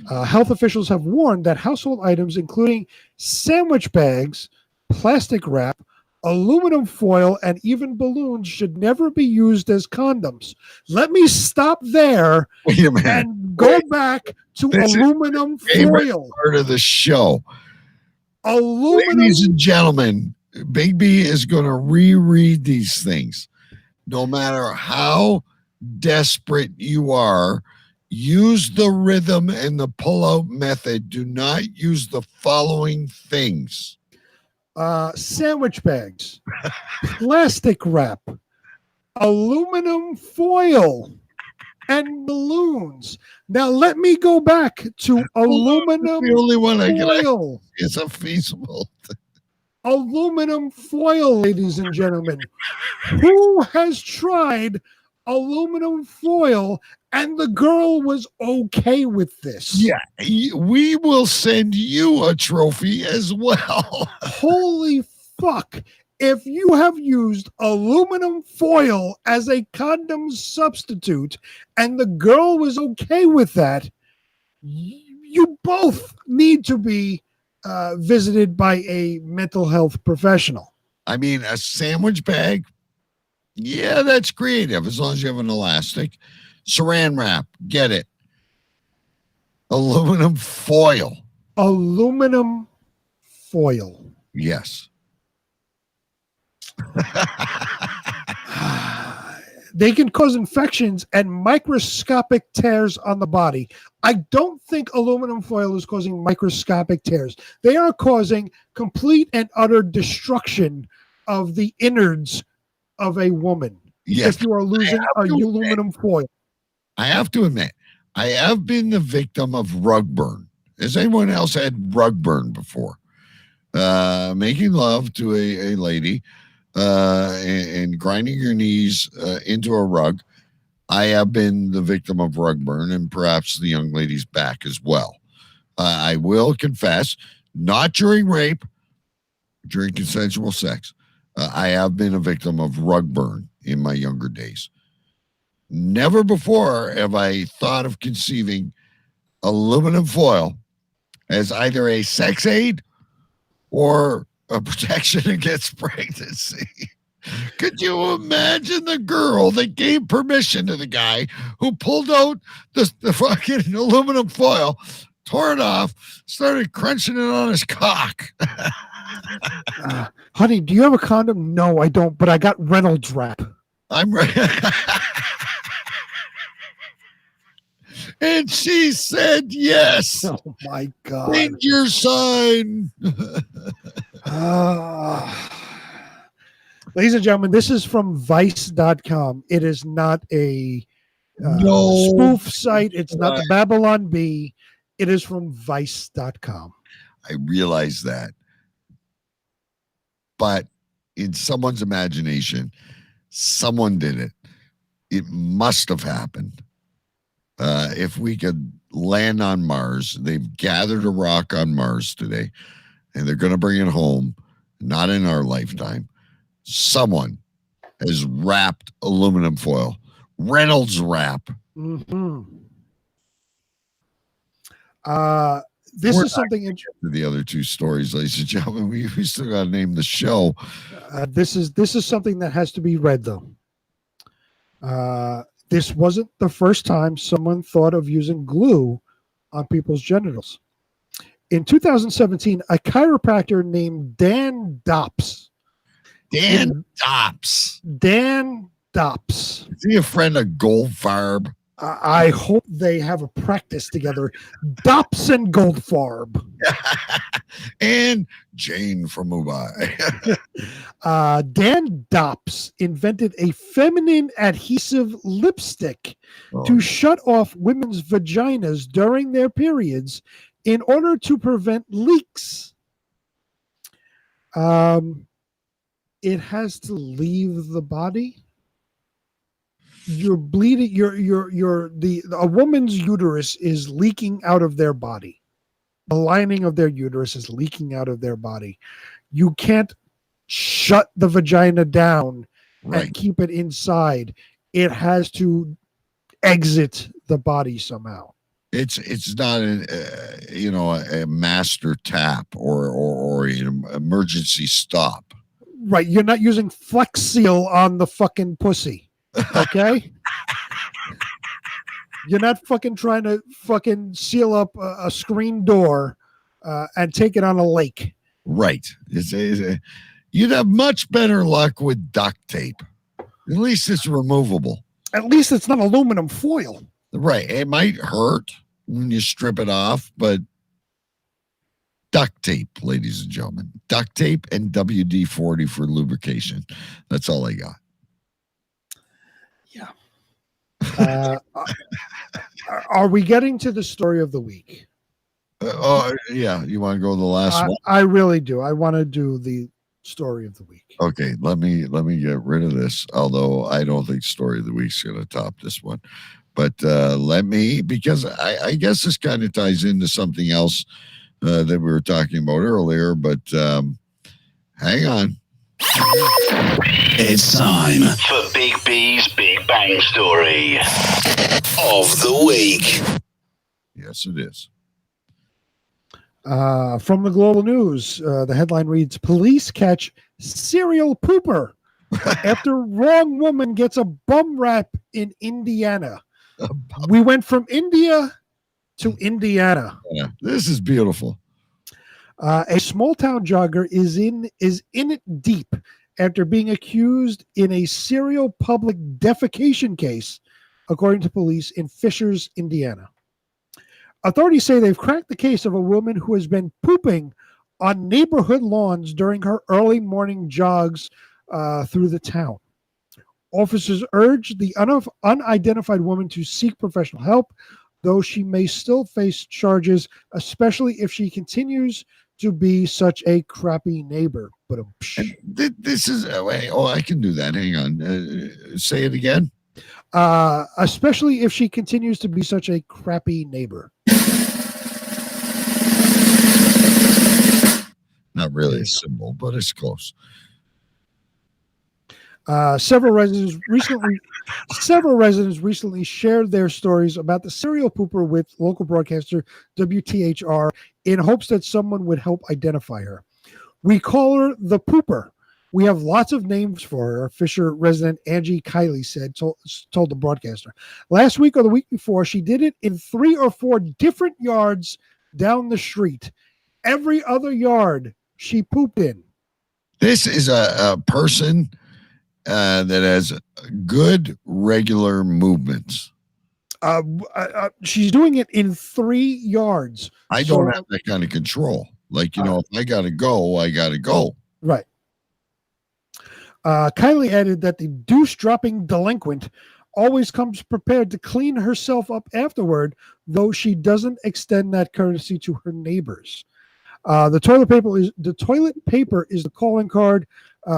Health officials have warned that household items, including sandwich bags, plastic wrap, aluminum foil, and even balloons, should never be used as condoms. Let me stop there and go back to aluminum foil. Part of the show. Aluminum. Ladies and gentlemen, Big B is going to reread these things. No matter how desperate you are, use the rhythm and the pull-out method. Do not use the following things. Sandwich bags, plastic wrap, aluminum foil, and balloons. Now let me go back to aluminum the only one foil. It's a feasible. Aluminum foil, ladies and gentlemen. Who has tried aluminum foil and the girl was okay with this? Yeah, we will send you a trophy as well. Holy fuck. If you have used aluminum foil as a condom substitute and the girl was okay with that, you both need to be visited by a mental health professional. I mean, a sandwich bag, yeah, that's creative as long as you have an elastic. Saran wrap, get it. Aluminum foil. Aluminum foil. Yes. They can cause infections and microscopic tears on the body. I don't think aluminum foil is causing microscopic tears. They are causing complete and utter destruction of the innards of a woman. Yes. If you are losing aluminum foil. I have to admit, I have been the victim of rug burn. Has anyone else had rug burn before? Making love to a lady and grinding your knees into a rug. I have been the victim of rug burn, and perhaps the young lady's back as well. I will confess, not during rape, during consensual sex. I have been a victim of rug burn in my younger days. Never before have I thought of conceiving aluminum foil as either a sex aid or a protection against pregnancy. Could you imagine the girl that gave permission to the guy who pulled out the fucking aluminum foil, tore it off, started crunching it on his cock? Honey, do you have a condom? No, I don't, but I got Reynolds wrap. I'm right. And she said yes. Oh my God. Danger sign. Ladies and gentlemen, this is from Vice.com. It is not a spoof site. It's not the Babylon Bee. It is from Vice.com. I realize that. But in someone's imagination, someone did it. It must have happened. If we could land on Mars, they've gathered a rock on Mars today, and they're going to bring it home, not in our lifetime. Someone has wrapped aluminum foil, Reynolds wrap. Mm-hmm. This is something interesting. The other two stories, ladies and gentlemen, we still got to name the show. This is something that has to be read, though. This wasn't the first time someone thought of using glue on people's genitals. In 2017, a chiropractor named Dan Dops. Dan Dops. Dan Dops. Is he a friend of Goldfarb? I hope they have a practice together. Dops and Goldfarb. And Jane from Mumbai. Dan Dops invented a feminine adhesive lipstick to shut off women's vaginas during their periods in order to prevent leaks. It has to leave the body. You're bleeding. A woman's uterus is leaking out of their body. The lining of their uterus is leaking out of their body. You can't shut the vagina down and keep it inside. It has to exit the body somehow. It's not a master tap or an emergency stop. Right. You're not using Flex Seal on the fucking pussy. Okay? You're not fucking trying to fucking seal up a screen door and take it on a lake. Right. You'd have much better luck with duct tape. At least it's removable. At least it's not aluminum foil. Right. It might hurt when you strip it off, but duct tape, ladies and gentlemen. Duct tape and WD-40 for lubrication. That's all I got. Yeah. Are we getting to the story of the week? Yeah. You want to go to the last one? I really do. I want to do the story of the week. Okay, let me get rid of this. Although I don't think story of the week's going to top this one, but because I guess this kind of ties into something else that we were talking about earlier. But hang on. It's time for Big B's Big Bang Story of the Week. Yes, it is. From the Global News, the headline reads, Police catch serial pooper after wrong woman gets a bum rap in Indiana. We went from India to Indiana. Yeah, this is beautiful. A small town jogger is in it deep after being accused in a serial public defecation case, according to police in Fishers, Indiana. Authorities say they've cracked the case of a woman who has been pooping on neighborhood lawns during her early morning jogs through the town. Officers urged the unidentified woman to seek professional help, though she may still face charges, especially if she continues to be such a crappy neighbor. But this is I can do that. Hang on. Say it again. Especially if she continues to be such a crappy neighbor. Not really a symbol, but it's close. Several residents recently shared their stories about the serial pooper with local broadcaster WTHR in hopes that someone would help identify her. We call her the pooper. We have lots of names for her, Fisher resident Angie Kiley told the broadcaster. Last week or the week before, she did it in 3 or 4 different yards down the street. Every other yard she pooped in. This is a person that has good regular movements. She's doing it in 3 yards. I don't have that kind of control. Like, if I got to go, I got to go. Right. Kylie added that the douche-dropping delinquent always comes prepared to clean herself up afterward, though she doesn't extend that courtesy to her neighbors. The toilet paper is the calling card.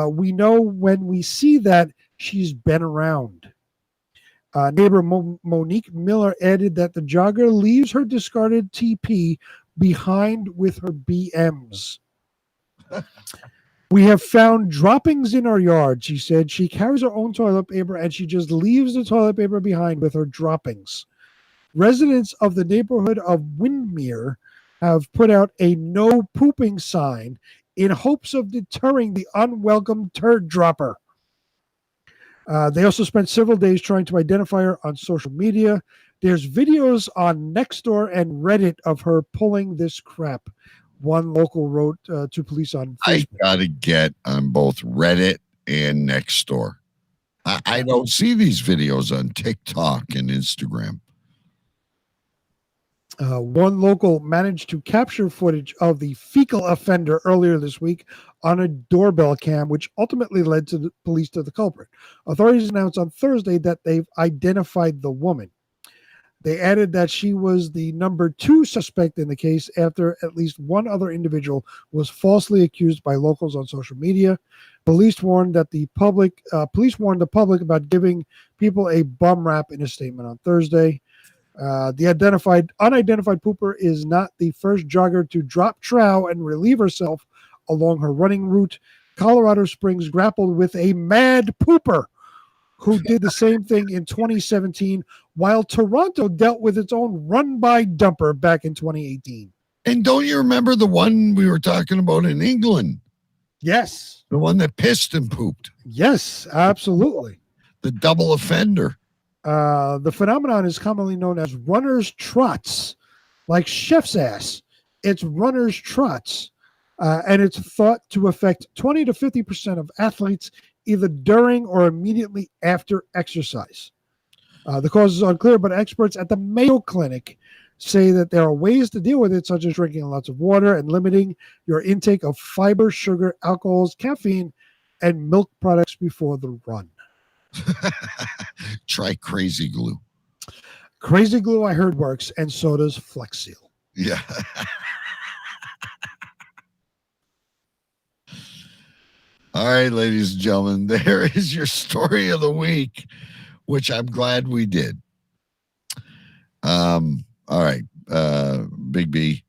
We know when we see that she's been around. Neighbor Monique Miller added that the jogger leaves her discarded TP behind with her BMs. We have found droppings in our yard, she said. She carries her own toilet paper and she just leaves the toilet paper behind with her droppings. Residents of the neighborhood of Windmere have put out a no pooping sign in hopes of deterring the unwelcome turd dropper. They also spent several days trying to identify her on social media. There's videos on Nextdoor and Reddit of her pulling this crap. One local wrote to police on I Facebook. got to get on both Reddit and Nextdoor. I don't see these videos on TikTok and Instagram. One local managed to capture footage of the fecal offender earlier this week on a doorbell cam, which ultimately led to the police to the culprit. Authorities announced on Thursday that they've identified the woman. They added that she was the number 2 suspect in the case after at least one other individual was falsely accused by locals on social media. Police warned the public about giving people a bum rap in a statement on Thursday. The unidentified pooper is not the first jogger to drop trow and relieve herself along her running route. Colorado Springs grappled with a mad pooper who did the same thing in 2017, while Toronto dealt with its own run-by dumper back in 2018. And don't you remember the one we were talking about in England? Yes. The one that pissed and pooped. Yes, absolutely. The double offender. The phenomenon is commonly known as runner's trots, like chef's ass. It's runner's trots, and it's thought to affect 20 to 50% of athletes either during or immediately after exercise. The cause is unclear, but experts at the Mayo Clinic say that there are ways to deal with it, such as drinking lots of water and limiting your intake of fiber, sugar, alcohols, caffeine, and milk products before the run. Try Crazy Glue. Crazy Glue, I heard, works, and so does Flex Seal. Yeah. All right, ladies and gentlemen, there is your story of the week, which I'm glad we did. All right, Big B,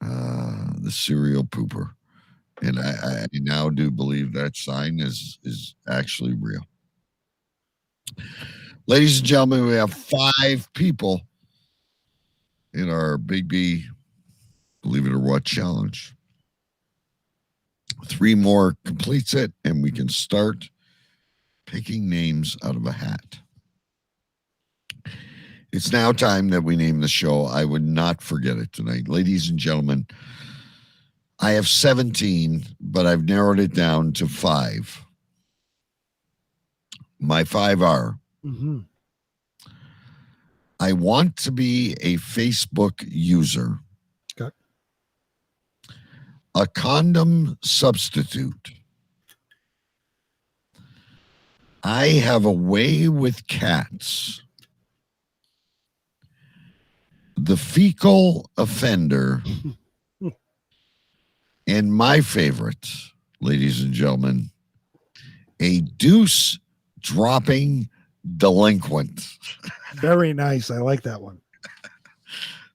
the serial pooper, and I now do believe that sign is actually real. Ladies and gentlemen, we have 5 people in our Big B Believe It or What challenge. 3 more completes it, and we can start picking names out of a hat. It's now time that we name the show. I would not forget it tonight. Ladies and gentlemen, I have 17, but I've narrowed it down to 5. My 5 are, I want to be a Facebook user. Okay. A condom substitute. I have a way with cats. The fecal offender. And my favorite, ladies and gentlemen, a deuce dropping delinquent. Very nice. I like that one.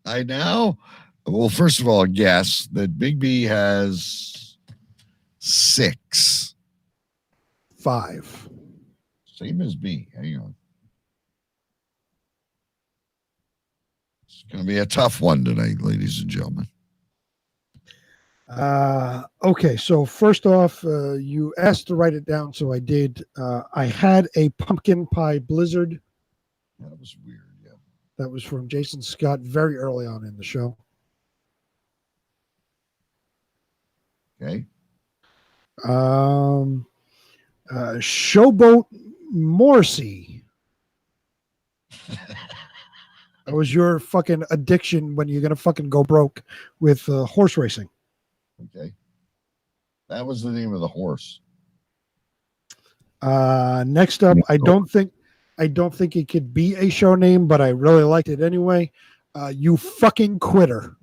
I now, well, first of all, guess that Big B has 6. 5. Same as me. Hang on. It's going to be a tough one tonight, ladies and gentlemen. Okay, so first off, you asked to write it down, so I did. I had a pumpkin pie blizzard. That was weird, yeah. That was from Jason Scott very early on in the show. Okay. Showboat Morrissey. That was your fucking addiction when you're going to fucking go broke with horse racing. Okay. That was the name of the horse. Next up, I don't think it could be a show name, but I really liked it anyway. You fucking quitter.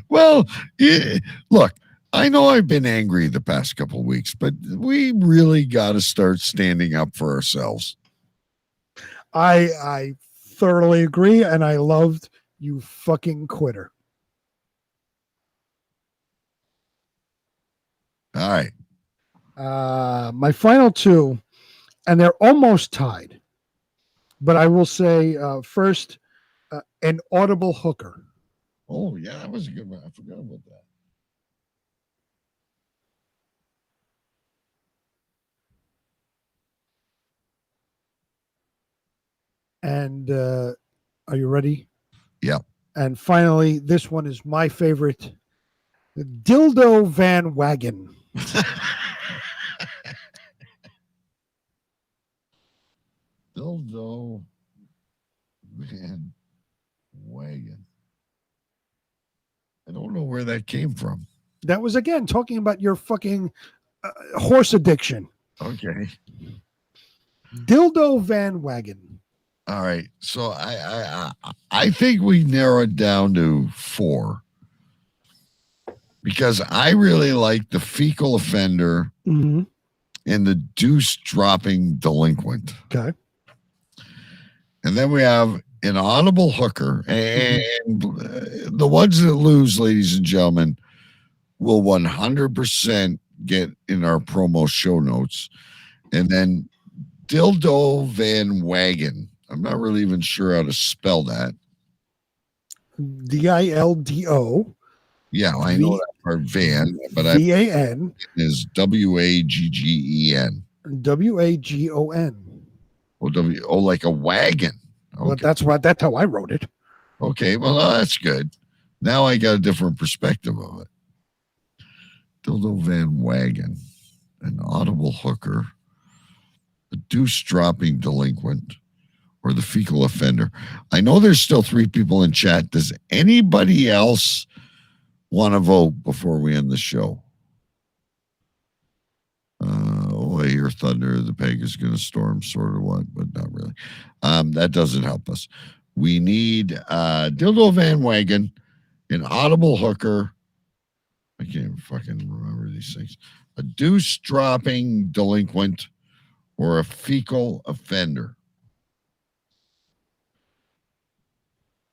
Well, yeah, look, I know I've been angry the past couple of weeks, but we really got to start standing up for ourselves. I thoroughly agree, and I loved you fucking quitter. All right. My final 2, and they're almost tied, but I will say first, an audible hooker. Oh, yeah, that was a good one. I forgot about that. And are you ready? Yep. And finally, this one is my favorite. The Dildo Van Wagon. Dildo Van Wagon. I don't know where that came from. That was, again, talking about your fucking horse addiction. Okay. Dildo Van Wagon. All right. So I think we narrowed down to 4 because I really like the fecal offender Mm-hmm. and the deuce dropping delinquent. Okay. And then we have an audible hooker, and the ones that lose, ladies and gentlemen, will 100% get in our promo show notes. And then Dildo Van Wagon. I'm not really even sure how to spell that. DILDO. Yeah, I know that part, Van, but VAN is WAGGEN. WAGON. Oh, like a wagon. Okay. Well, that's how I wrote it. Okay, well, that's good. Now I got a different perspective of it. Dildo Van Wagon, an audible hooker, a deuce dropping delinquent, or the fecal offender. I know there's still 3 people in chat. Does anybody else want to vote before we end the show? I hear thunder. The peg is going to storm, sort of what, but not really. That doesn't help us. We need Dildo Van Wagon, an audible hooker. I can't even fucking remember these things. A deuce dropping delinquent, or a fecal offender.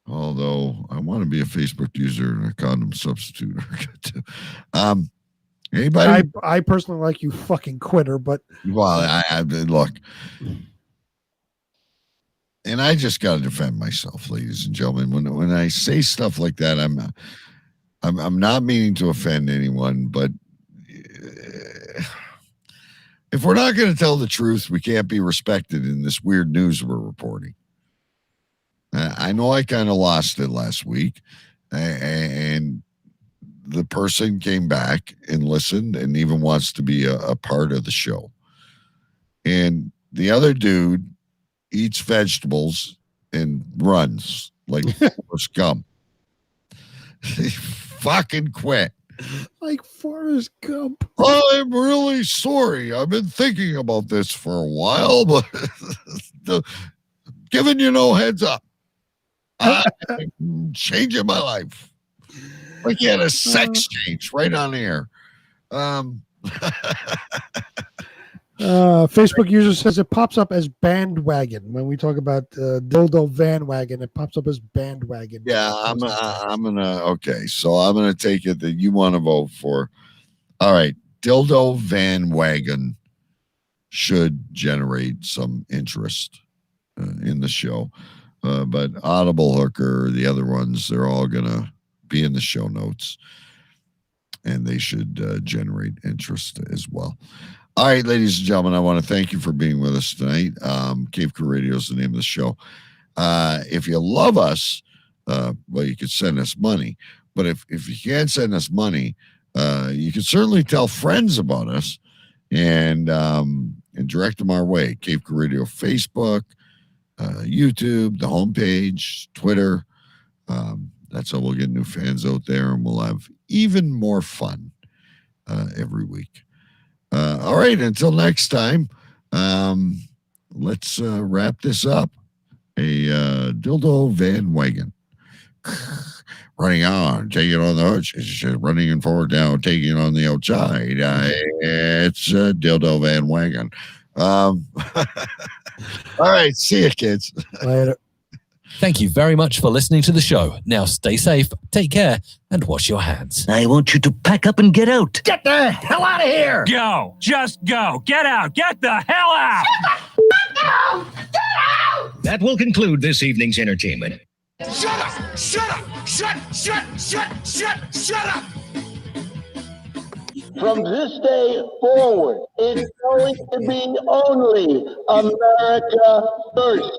Although I want to be a Facebook user and a condom substitute. Anybody? I personally like you fucking quitter, but Well, I look, and I just got to defend myself, ladies and gentlemen. When I say stuff like that, I'm not meaning to offend anyone, but if we're not going to tell the truth, we can't be respected in this weird news we're reporting. I know I kind of lost it last week, and the person came back and listened and even wants to be a part of the show. And the other dude eats vegetables and runs like Forrest Gump. He fucking quit. Like Forrest Gump. I'm really sorry. I've been thinking about this for a while, but giving you no heads up. I'm changing my life. Like you had a sex change right on air. Facebook user says it pops up as bandwagon when we talk about Dildo Van Wagon. It pops up as bandwagon. Yeah, I'm gonna. Okay, so I'm gonna take it that you want to vote for. All right, Dildo Van Wagon should generate some interest in the show, but Audible Hooker, the other ones, they're all gonna be in the show notes, and they should generate interest as well. All right, ladies and gentlemen, I want to thank you for being with us tonight. Cave Crew Radio is the name of the show. If you love us, well, you could send us money. But if you can't send us money, you can certainly tell friends about us and direct them our way. Cave Crew Radio Facebook, YouTube, the homepage, Twitter. That's how we'll get new fans out there, and we'll have even more fun every week. All right, until next time, let's wrap this up. A Dildo Van Wagon. Running on, taking on the hood. She's running in forward down, taking on the outside. It's a Dildo Van Wagon. All right, see you, kids. Later. Thank you very much for listening to the show. Now stay safe, take care, and wash your hands. I want you to pack up and get out. Get the hell out of here! Go! Just go! Get out! Get the hell out! Get out! Get out! That will conclude this evening's entertainment. Shut up! Shut up! Shut up! From this day forward, it's going to be only America first.